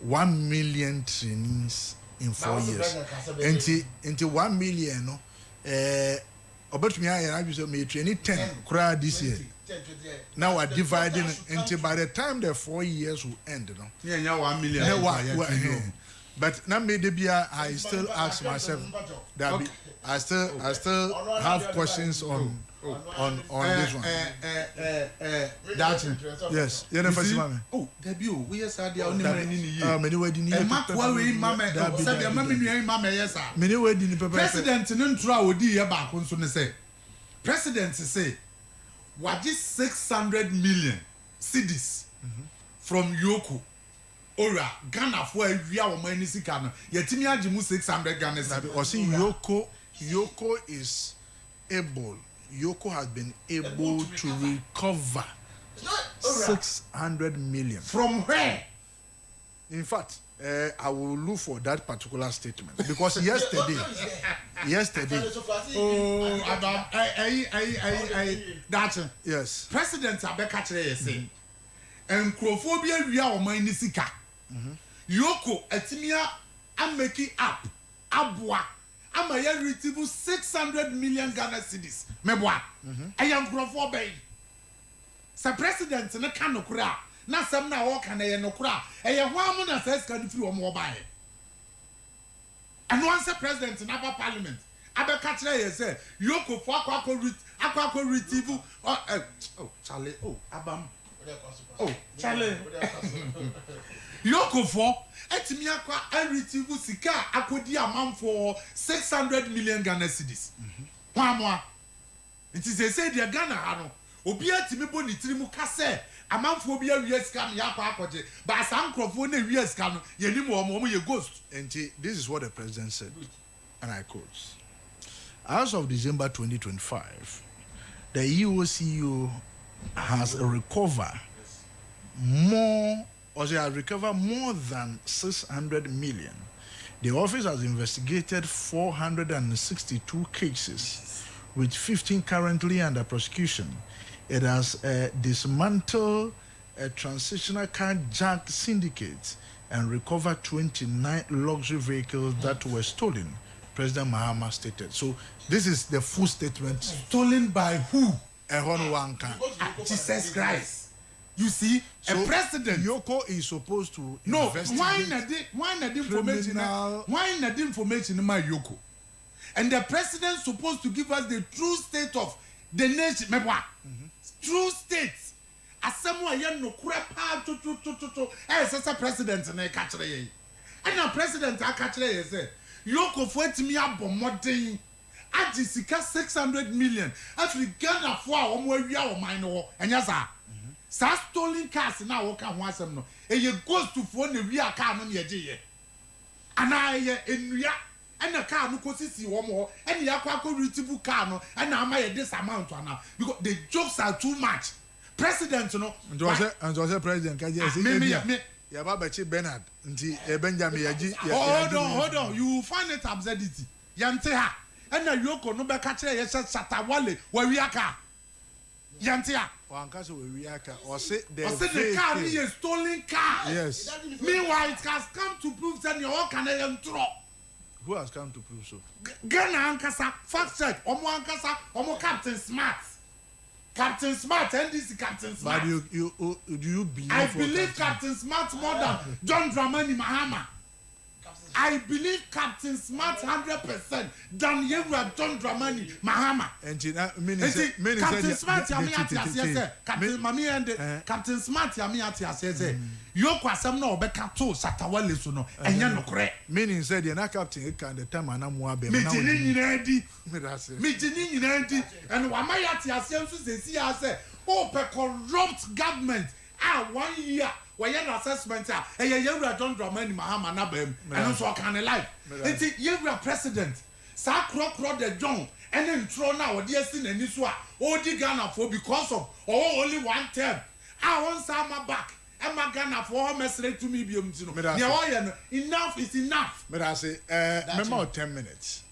1 million trainees in 4 years. Into 1 million, no. About me, I may train 10 crowd this year. Now we're dividing into by the time the 4 years will end, no. Yeah, 1 million. But now maybe I still ask myself that I still have questions on this one. Yes, you know, first mama. Oh, debut. We are sad. Only many wedding. Many wedding. President Nuntra would be about to say. President say, what is 600 million cedis from Yoko? Ora Ghana for a year or money sikano. Yetimi ajimu 600 Ghana cedis. Or see Yoko is able. Yoko has been able to recover 600 million. From where? In fact, I will look for that particular statement because yesterday. Oh, about that's yes. President Abeka Chere say, and Crophobia Ria or Mainisika. Yoko Etimia, I'm making up Abwa. I'm a receive 600 million Ghana cedis. Meboa. I am Crophobia. Sir President in a canocra. Na some na walk and a no cra. A woman as says can through a mobile. And once a president in upper parliament, Abeka said, Yoko for Aquaco retrieve. Oh, Charlie. Oh, Abam. Oh, Charlie. Yoko for Etimiakwa and retrieve Sika Akodi amount for 600 million Ghana cedis. Pamwa. It is a say, dear Ghana Hano. Obia Timibo Nitrimu Kase. Amount be a yes scam yakwakoje but some microphone a yes scam ye ni mo ye ghost. And this is what the president said, and I quote: as of December 2025, the EOCU has recovered more than 600 million. The office has investigated 462 cases, with 15 currently under prosecution. It has dismantled a transitional car jack syndicate and recovered 29 luxury vehicles that were stolen, President Mahama stated. So this is the full statement. Stolen by who? ehon wanka. Jesus Christ. You see, So, a president. Yoko is supposed to No, investigate why not the information? criminal- Why not the information in my Yoko? And the president supposed to give us the true state of the nation. True state. As someone you know, crap to. As a president and I catch it. And a president I catch it. Say Yoko for me up on modern. I just 600 million. Actually, Ghana for our more we are mine and yes, sir. Sa stolen cars na wo ka ho asem no eye ghost fo na wi aka no ne ye ana ye enua ana car no kosisi wo mo ene yakwa ko retrieve car no ana ama ye this amount ana because the jokes are too much president no and also president ka je say ya baba chi Bernard nti Benjamin yaji hold on you will find it absurdity yante ha ana Yoko no be ka kire ye Shatawale wa wi aka yante ha wankasa we aka or say the car is a stolen car. Yes. Meanwhile, it has come to prove that you all can throw. Who has come to prove so? Ghana Ankasa, fact check. Omo Ankasa, Omo Captain Smart. Captain Smart, NDC Captain Smart. But do you believe? I believe Captain Smart more than John Dramani Mahama. I believe Captain Smart 100% than Yewura John Dramani Mahama. And Captain Smart yami ati asese. Captain Mami and Captain Smart yami ati asese. Yoko asem na obeka to Shatawale so no enye nokore. Meaning said the na captain can the time anamu abe. Me jini nyina di. And wama yati asem so sesi ya say o pe corrupt government 1 year. Why an assessment? Yewura John Dramani Mahama na bem. And also can life. It's Yewura president. Sa kro the John. And then throw now dear sin and this one. Odi Ghana for because of only one term. I want some back. And my Ghana for message to me be enough is enough. But I say remember 10 minutes.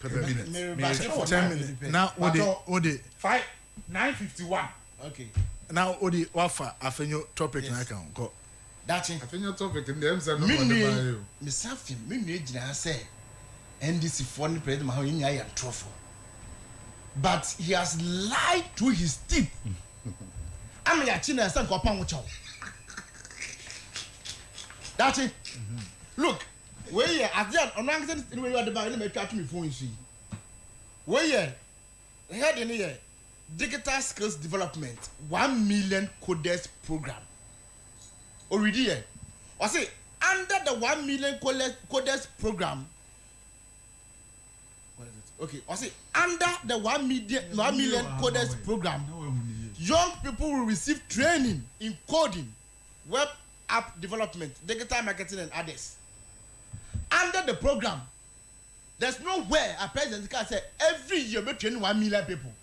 10 minutes. 10 minutes. Now Odi 9:51. Okay. Now Odi wafa afenyo topic na kan ko. Dachi. Afenyo topic in the emsa no more. Me safi me nua gina say NDC for the president Mahama yin ya trofo. But he has lied through his teeth. Am ya chi na say ko pan wo chaw. Dachi. Look, we here Asian ono anke say we you dey buy na me twa to me phone yi. We here head in here digital skills development 1 million coders program. Already here. I say under the 1 million coders program. What is it? Okay. I say under the 1 million coders program, young people will receive training in coding, web app development, digital marketing, and others. Under the program, there's nowhere a president can say every year we train 1 million people.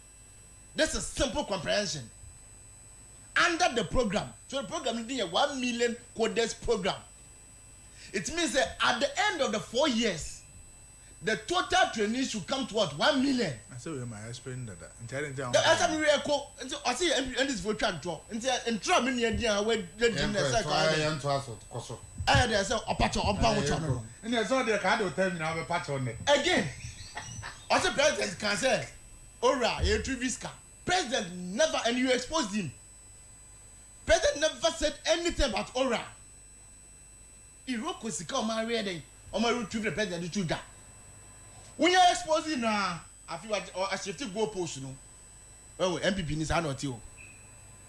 This is simple comprehension. Under the program, so the program is a 1 million coders program. It means that at the end of the 4 years, the total trainees should come to what 1 million. I say we might explain that. The answer we reco. I see and this virtual draw. And try me near the way the dinner cycle. I had say opacho ompa channel. And there's all the card will tell me now a patch on it. Again, I say president can say, "Ora, you Trivisca." President never, and you exposed him. President never said anything about Ora. Iroko sika o ma ready. O ma retrieve the president to that. When you expose him now, I feel like I shift go post no. Well, MPP is not you.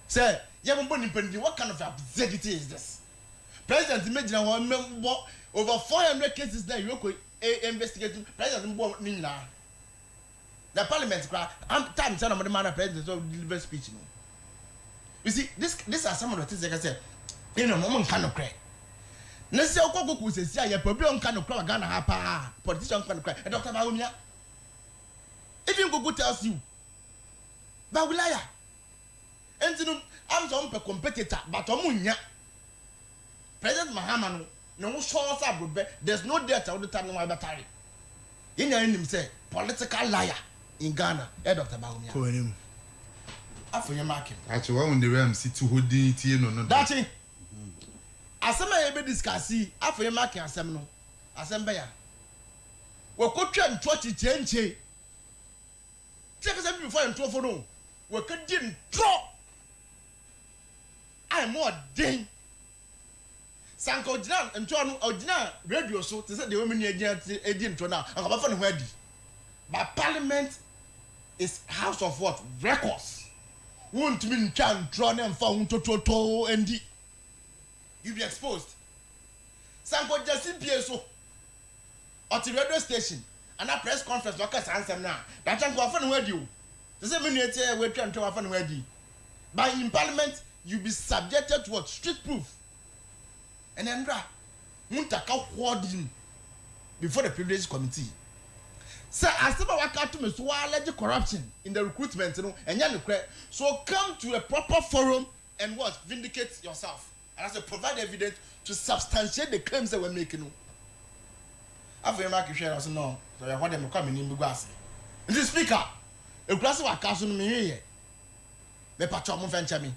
Say, you have what kind of absurdity is this? President imagine one member over 400 cases there. Iroko investigating president Nina. The parliament time some of the man president so deliver speech. No. You see, these are some of the things like I said. You know, mom kind of cry. Let's say Okoko say, "Yeah, problem kind of cry. Ghana hapa politician kind of cry." And Dr. Bawumia, even Gogo tells you, Bawulaya, and you know, I'm some competitor, but Omunya, President Mahama no source up. There's no debt all the time. No battery. You know him say political liar in Ghana. Dr. Bawumia. Ko enim. After your market. Actually, one on the realm see to hold it no. That's it. Asema ebe discussi afọ ye market asem no asem be ya we ko twa ntwa chichenche check say before ntwa fo no we could didn't draw. I'm more ding. Sanko Jan and John Odina radio so to say the women agent to now. I'm about to ready. But Parliament is house of what? Records. Won't mean can draw them found to and you be exposed. Sanko Jasin PSO at the radio station and a press conference. Look at answer now. That I'm going to you. The same minute we're trying to have ready. But in Parliament, you be subjected to what? Strict proof. And then, Muntaka hoarding before the privilege committee. Sir, as the work to me, so alleged corruption in the recruitment, and so come to a proper forum and what? Vindicate yourself. And as provide evidence to substantiate the claims that we're making. After you make share, I no, so I want them to come in Bugasi. And the speaker, a class of a cousin me here. Me patron venture me.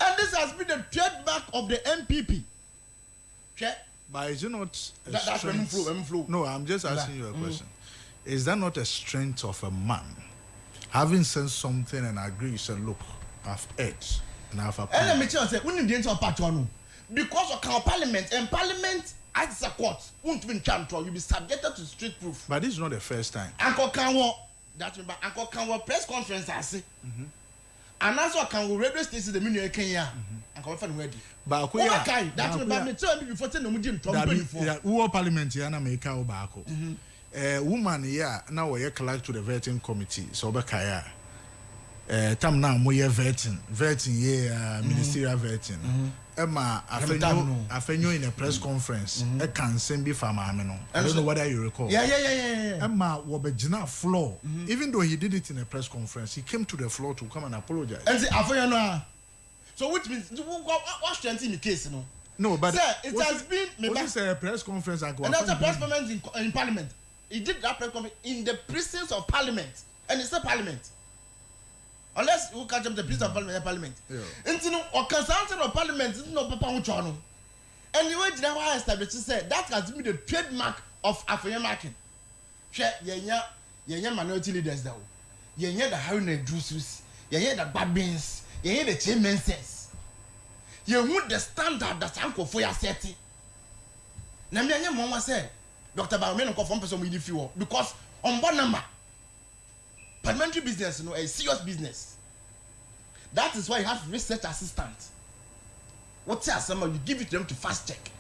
And this has been the trademark of the MPP. But is it not a That's strength? flow. No, I'm just asking you a question. Is that not a strength of a man having said something and agree? Said, look, I've edged and I've And let me appointed. tell you, say, we need the answer patron because of our Parliament and Parliament as a court won't win control. You be subjected to strict proof. But this is not the first time. Uncle Kanwo, that's me. Uncle Kanwo press conference I say. And also Kanwo radio station the menu Kenya. Uncle Fan ready. But Oh, okay, that's me. But me tell me before telling me who Parliament here na make a obako. Woman here now we collect to the vetting committee. So Bekaya. Tam now mo ye vetting ye ministerial vetting. Emma afenyo in a press conference. E can send be from Amino. I don't know whether you recall. Yeah. Emma wabejina floor. Even though he did it in a press conference, he came to the floor to come and apologize. And say afoya no. So which means what strength in the case no? No, but sir, it has been what is a press conference? And that's a press conference in Parliament. He did that press conference in the precincts of Parliament, and it's a Parliament. Unless you catch up the precincts of Parliament. And you know, or consultant of Parliament is no Papa Uchano. And the way I established said that has been the trademark of African market. Share yenya minority leaders though. Yenya the Haruna Drusus, yenya the bad beans, yenya the chairman says. You want the standard that Uncle for your setting. Namia Mama said, Dr. Barman confirm person with you because on one number, parliamentary business, you know, a serious business. That is why you have research assistants. What's your you give it to them to fast check.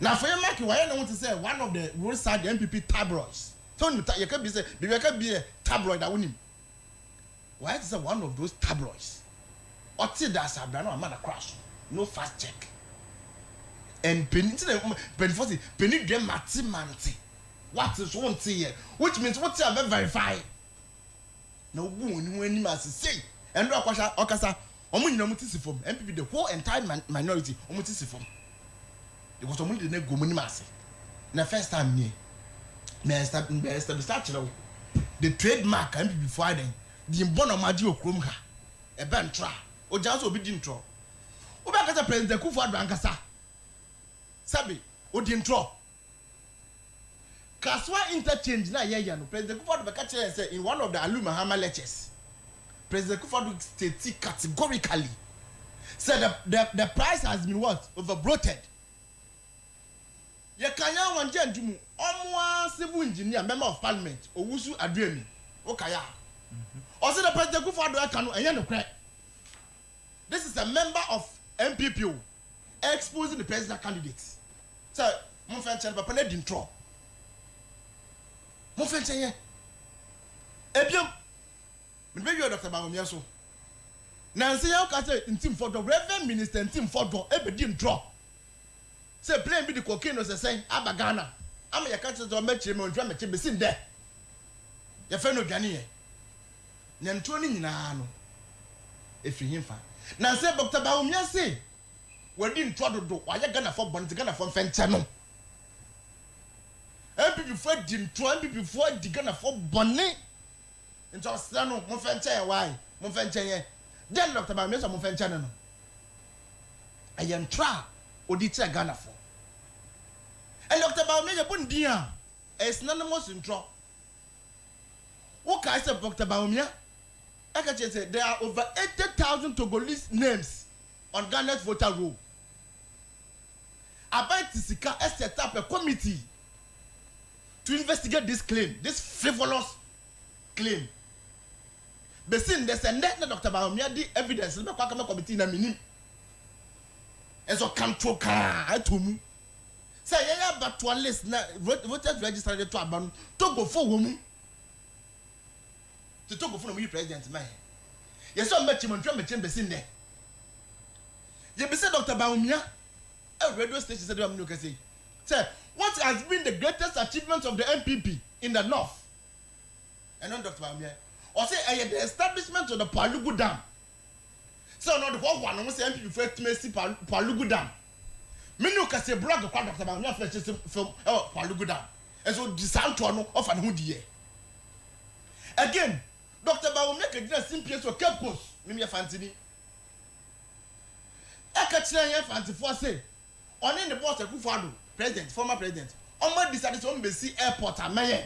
Now, for your market, why I don't want to say one of the roadside MPP tabloids. So you can be say, there can be a tabloid that win him. Why is it one of those tabloids? Or till that's a brand, no man a crash. No fast check. And penny them manti. What is one thing? Which means what you have verified. No one when you must say. And no question, Okasa, Omun Nomutisifum, MPP, the whole entire minority, Omutisifum. Because Omun didn't go Munimasi. The first time, me, Mr. The trademark MPP Friday, the Imbono Madio Krumha, a bantra, or just obedient tro. Obakasa President Kufuor Ankasa. Sabi, Odintro. Kaswa interchange na yeye no. President Kufuor Bekache say in one of the Alu Mahama lectures. President Kufuor stated categorically said the price has been what? Overbloated. Ye kanya wanje ndumu omwa civil engineer member of parliament Owusu Aduemi. Okaya. O say the President Kufuor do aka no enye no kre. This is a member of MPP exposing the president candidates. So, mon friend Chen papa na dintro. Mon friend Chen ye. Ebiem. Me be you Dr. Bawumia so. Na nse ya ka say ntim fodo Reverend Minister ntim fodo e be dintro. Say plane be the cocaine no say abagana. Am ya ka say do machire me ontwa meche be sin de. Ya fe no dwane ye. Na ntro ni nyina no. Efi himfa. Na say Dr. Bawumia say we didn't try to do why you gonna for bonnet gonna for fenchano. MPP before didn't try before the gonna for bonnet. Into Sano, Monfenche, why? Monfenche, then Dr. Bamesa Monfenchano. I am try or did say Ghana for. And Dr. Bamesa Bundia is none most in trouble. What can I say, Dr. Bamia? Akache said there are over 80,000 Togolese names on Ghana's voter roll. Abai Tisika has set up a committee to investigate this claim, this frivolous claim. But since there's a net Dr. Bawumia the evidence, the committee na minim. And so come to me. Say yeah, but to a list na voters registered to aban to go for woman. To talk for me president man. Yes, so much him besin there. You be say Dr. Bawumia, a radio station said I'm not say. Say what has been the greatest achievement of the MPP in the north? And on Dr. Bawumia. Or say the establishment of the Palugu Dam. So now the one almost MPP first to see Palugu Dam. Me no can say brother Dr. Bawumia first from Palugu Dam. And so the sound to no of an hoodie. Again, Dr. Bawumia can just simply so Cape Coast. Me fancy. I catch na fancy for say. On in the boss Akufo-Addo, president, former president. On my decided to be airport and mayor.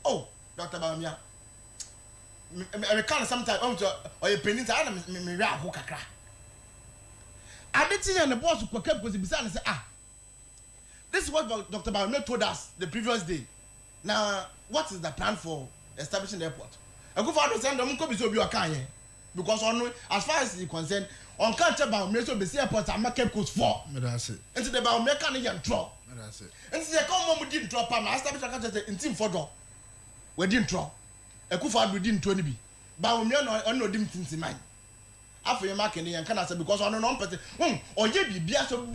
Oh, Dr. Bawumia. I can't sometimes or a penny to Adam me kakra. I did see on the boss who kept because he beside and say, this is what Dr. Bawumia told us the previous day. Now, what is the plan for establishing the airport? Akufo-Addo send them come so be because on as far as he concerned, on can't tell Bawumia so be airport and Cape Coast for. That's it. And the Bawumia can't even draw. That's it. And they come we didn't drop. I established a country in team for door. We didn't draw. Akufo-Addo didn't 20 be. Bawumia no dim things in mind. After you mark and can answer because on non person. Or ye be so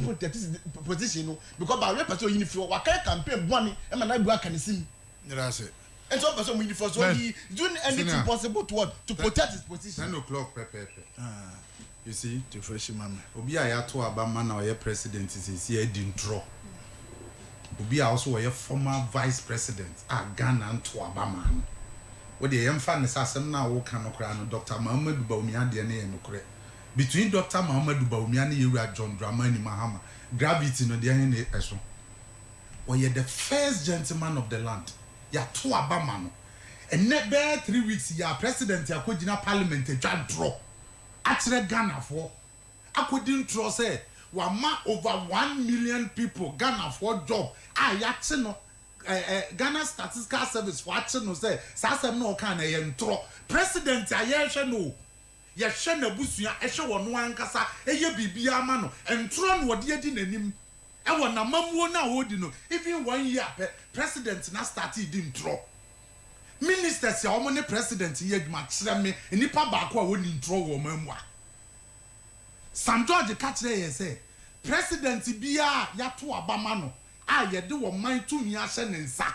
position because Bawumia person uniform. What kind campaign money and I work and see. That's it. And some person uniform so he doing anything possible to what to protect his position. 10 o'clock pepe. You see, To fresh man. Obi a yato abama na oye president is here dintro. Obi a also oye former vice president Ghana nto abama no. We dey emfa ne sasem na wo kan okra no Dr. Muhammadu Bawumia de ne enokre. Between Dr. Muhammadu Bawumia ne Yewura John Dramani Mahama, gravity no de ne eso. Oye the first gentleman of the land. Yato abama no. And net be 3 weeks ya president ya kojina parliament e dwa draw. Atre Ghana for akodi ntro say wama over 1 million people Ghana for job yache no Ghana Statistical Service for ache no say sasem no kan na ye ntro president ayehwe no ye hwe na busua ehwe wono ankasa eye bibia ama no ntro no wode adi nanim e wona mamuo na wodi no even 1 year president na start di ntro ministers ya omo ne president ye adwuma kire me nipa baako a woni ntro wo mamua Sam George ka kire ye say president bia ya to abama no ye de wo man tumi ahye ne nsa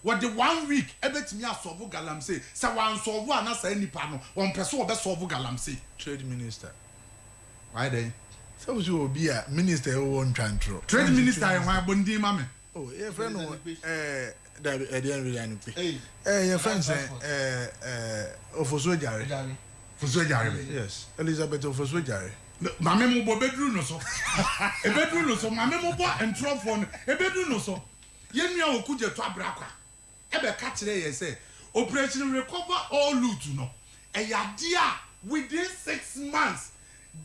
wo de 1 week ebetimi asolve galamsey se wan solve ana sa nipa no won pese wo be solve galamsey Trade minister. why then So was you be a minister who won't transfer. trade minister e wan bondi mame Oh, your friend that really Hey. Your friend say Ofoso Jare. fuso jare Yes, Elizabeth Ofoso Jare. mame mo bo bedru no so e bedru no so mame mo bo entro for no e bedru no so ye nua okuje to abrakwa e be ka kire ye say operation recover all loot no e yade a within 6 months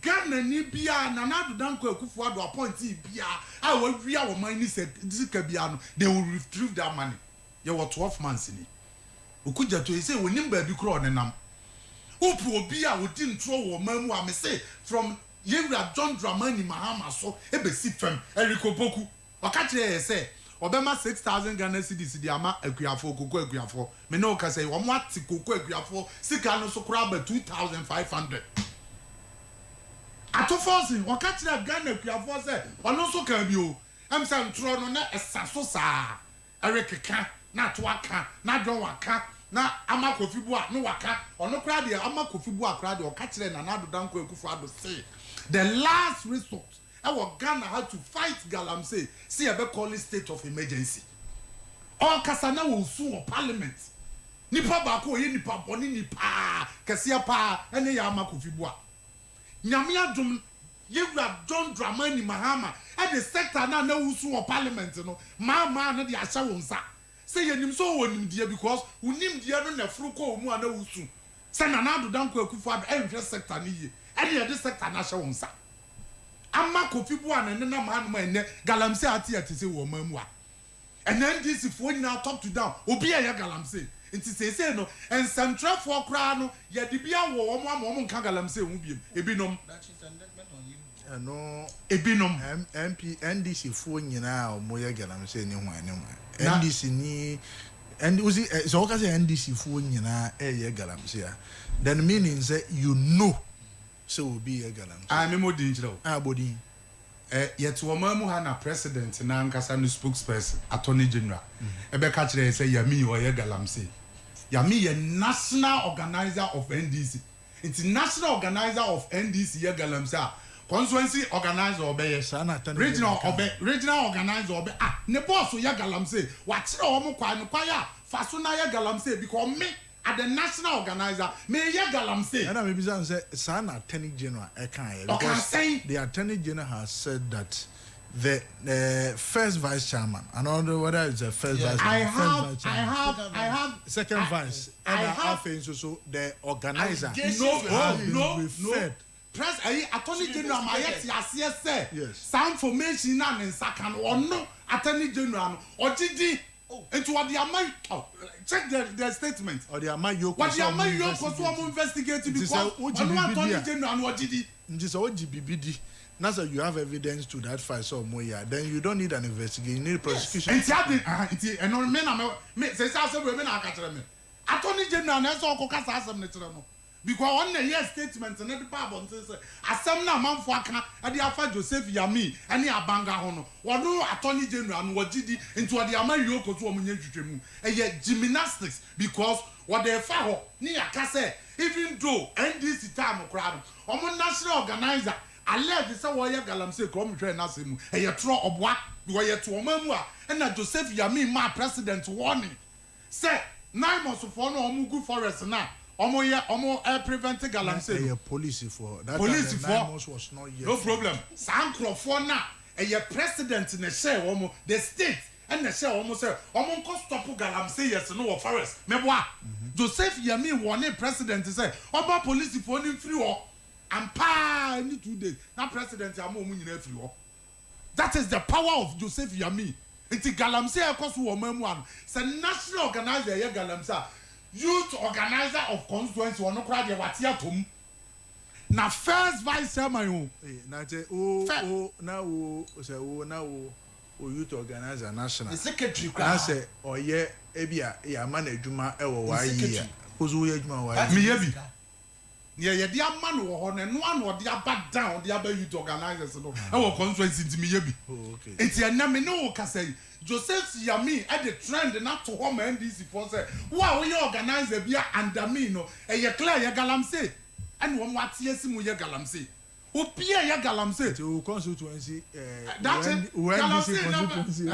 Ghana ni bia na Nana Danko Akufo-Addo appointee bia a wa wia wo man ni sika bia no they will retrieve that money ye were 12 months ni okuje to say wonim ba bi kro ne nam upu obi a wodi ntro wo man mu a me say from Yewura John Dramani Mahama so ebesi fam Eriko Poku waka kire say obema 6,000 Ghana cedis di ama akuafo koko akuafo me no ka say wo mo ati koko akuafo sika no so kura ba 2,500 atofosin waka kire Ghana akuafo say ono so kan bi o am say ntro no na esaso saa erikeka na to aka na don waka na amakofi bu a no waka ono kura de amakofi bu a kura de o ka kire na Nana Danko Akufo-Addo say the last resort our Ghana had to fight galamsey see a be call it state of emergency all kasana will sue or parliament nipa ba ko ye nipa boni nipa kese pa ene ya amakofi bu a nyame adom Yewura John Dramani Mahama at the sector na will sue or parliament no mama na de ahya won sa say yenim so wonim die because unim die no na furu ko mu ana wusu sɛ Nana Addo Dankwa Akufo-Addo ɛnhwɛ sector ne yie ɛne yɛde sector no ahyɛ wɔn nsa ama Kofi Boahene ne nam hanom ɛnɛ galamsey ate ate sɛ wɔ ɔman mu a ɛnɛ NDC foɔ nyinaa top to down obi a yɛ galamsey nti seesei no nsɛmtwerɛfoɔ koraa no yɛde bi awɔ wɔn ama wɔn nka galamsey ho biem ebinom ɛno ebinom MP NDC foɔ nyinaa a wɔyɛ galamsey ne ho ane ho NDC ni and uzi so what say NDC foɔ nyinaa ɛyɛ galamsey a then meaning say you know so will be a galamsey a memo di nkyerɛ o a body yɛte ɔman mu ha na president na ankasa no spokesperson attorney general ɛbɛka kyerɛ sɛ Yami ɔyɛ galamsey Yami yɛ national organizer of NDC nti national organizer of NDC yɛ galamsey a constituency organizer ɔbɛyɛ regional organizer ɔbɛ ne boss yɛ galamsey wakyerɛ wɔn kwan no kwan a fa so na yɛ galamsey because me at the national organizer me yɛ galamsey and I maybe say sana attorney general because the attorney general has said that the first vice chairman and I don't know whether it's the first vice I have second vice and I have so the organizer no press attorney general ma yet asie say some information na nsa kan ono attorney general no ogidi into what the amount check the statement or the amount you what the amount you so investigate because ono attorney general no ogidi nti so OGBBD now so you have evidence to that file so moya then you don't need an investigation you need prosecution nti eno me say say me na aka kire me attorney general na so okokasa asem ne kire no because on the year statement and the Bible says asem na manfo aka e dey afa Joseph Yami ene abanga ho no wono attorney general no wagidi into the amayo koto omunye twetwemu e ye gymnastics because what they fa ho ni aka say even though NDC time kra no omo national organizer alleged say wo ye galamsey ko omhwe na asemu e ye tro oboa wo ye to omamu a na Joseph Yami ma president warning say 9 months for no omugu forest na omo prevent galamsey police for that police for was not yet no problem sankrofo na president na share omo the state and na share omo say omo nko stop galamsey yes no forest meboa Joseph Yami won president say oba police for ni free ho ampa ni 2 days na president am omo nyina free ho that is the power of Joseph Yami nti galamsey ekoso wo mamu an say national organizer ye galamsey youth organizer of constituency ono kra de wate atom na first vice chairman o na te youth organizer national the secretary kra na say oye ebia ya ma na adwuma e wo wa yi kozo ye adwuma wa me ye bi ye de ama no ho na no ano de aba down de aba youth organizers no e wo constituency ntimi ye bi okay enti enna me no ka say Joseph Yami at the trend not to home NDC for say wow we organizer bia under me no e ye clear ye galamsey and one what yes mu ye galamsey opia ye galamsey to constituency that constituency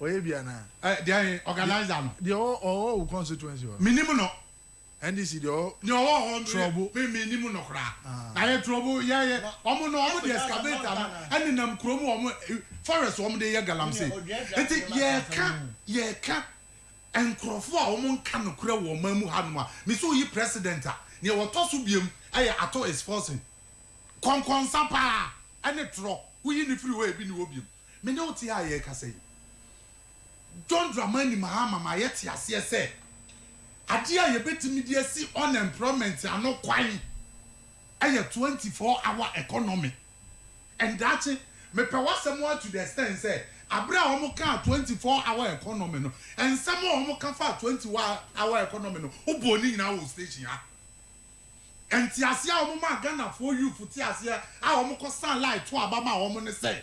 oye bia na the organizer no the all constituency minimum no NDC the all trouble me minimum no kra na ye trouble ye omo no omo the excavator no and nam krom omo forest omo de ye galamsey enti ye ka enkrofo a omo nka no kra wo mamu hanom a me so yi president a ne wo to so biem aye ato is forcing konkon sapa ane tro wo yi ni free way bi ni wo biem me ne oti a ye ka say John Dramani Mahama ma ye ti ase say ade a ye betimi de asi unemployment ano kwan aye 24-hour economy and that me pe wasem to the extent say abra omo kan 24-hour economy no and some omo kan fa 24-hour economy no oboni nyina wo station ha enti ase a omo ma Ghana for you futi ase a omo ko san light to abama omo ne say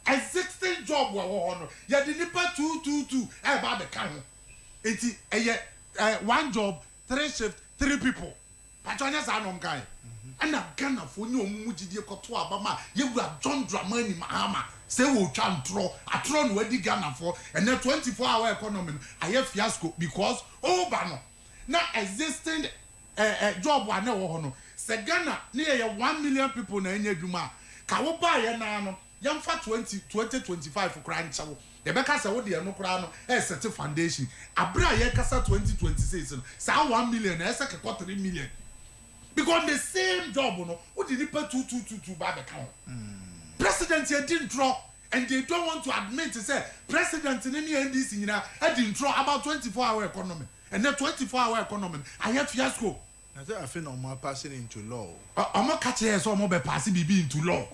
existing job wo no ye di nipa 222 e ba be kan ho enti one job 3 shift 3 people patronya sa no nkai and Ghana for ni omo gidie koto abama ye wura John Dramani Mahama say wo twa ntro atro no wadi Ghana for and the 24-hour economy aye fiasco because over no na existing job wa na wo ho no se Ghana ne ye 1 million people na enya dwuma ka wo ba ye na no yamfa 2025 kra nchawo ye beka se wo de no kra no set foundation abra ye kasa 2026 no sa 1 million na se ke 3 million because the same job no what did nipa 2 ba be count president here didn't draw and they don't want to admit to say president in any NDC nyina didn't draw about 24-hour economy and the 24-hour economy I have fiasco I say I feel no passing into law omo catch here so omo be pass bibi into law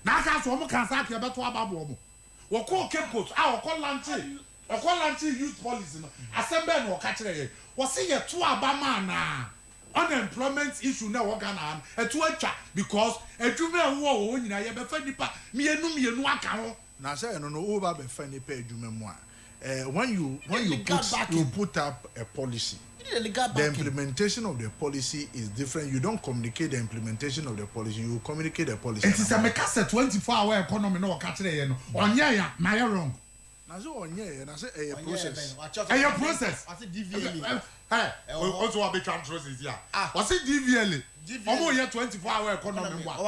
na ka so omo kan sa ke be to ababo omo wo call Cape Coast wo call lanchi youth policy no assemble no catch here wo say ye to abama na unemployment issue na wo Ghana etu atwa because adwuma wo nyina ye be fa nipa mienu aka ho na say no over be fa nipa adwuma mu a when you put up a policy the implementation of the policy is different. You don't communicate the implementation of the policy, you communicate the policy. It is a make us a 24-hour economy no catch there no onya ya na ya wrong na so onya na say a process a process I say DVLA also a big process here I say DVLA omo ye 24-hour economy hold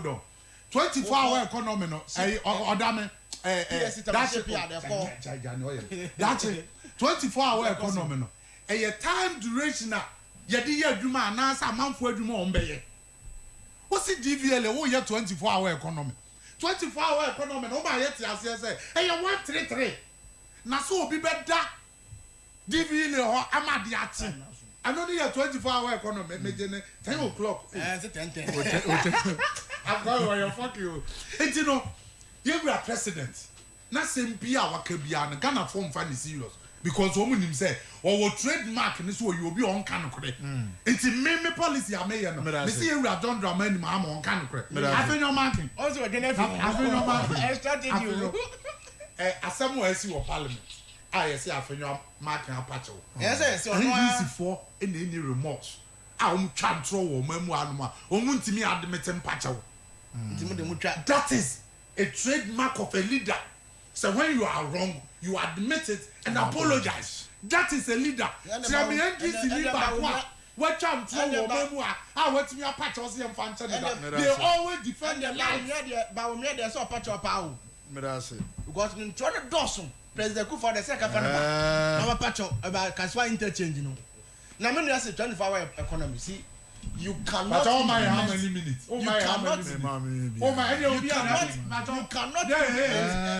on 24-hour economy no odame that's 24-hour economy no a time duration na ye di adwuma na sa manfo adwuma on beye what's the DVLA wo ye 24-hour economy 24-hour economy no ba ye ti ase say e ye 133 na so obi beda DVLA ho amade ate ano ni ye 24-hour economy me 10 o'clock say 10 I'm going to fuck you. And you know, you are president. Na sempi a wakabia na Ghana form fan is serious because woman him say or trademark ni so you be on kan kore. Enti me policy a me ye no. Me see you are don drama ni ma on kan kore. Afen your marking. Also we dey afen your marking. I started you. Asem we see your parliament. Ah yes afen your marking apacho. Yes so no for any remorse. Ah twa ntro wo mamu anoma. Omu ntimi admit mpacho. That is a trademark of a leader. So when you are wrong, you admit it and apologize. That is a leader. So me NDC leader what I'm trying what me a patch us here they always defend their life. But we there so patch up how. Because in trying to do President Kufuor the second fan about patch up about Kaswa interchange no. Now me say 24-hour economy see you cannot. But oh my how many minutes? Oh my how many minutes? minutes? Oh my, you cannot.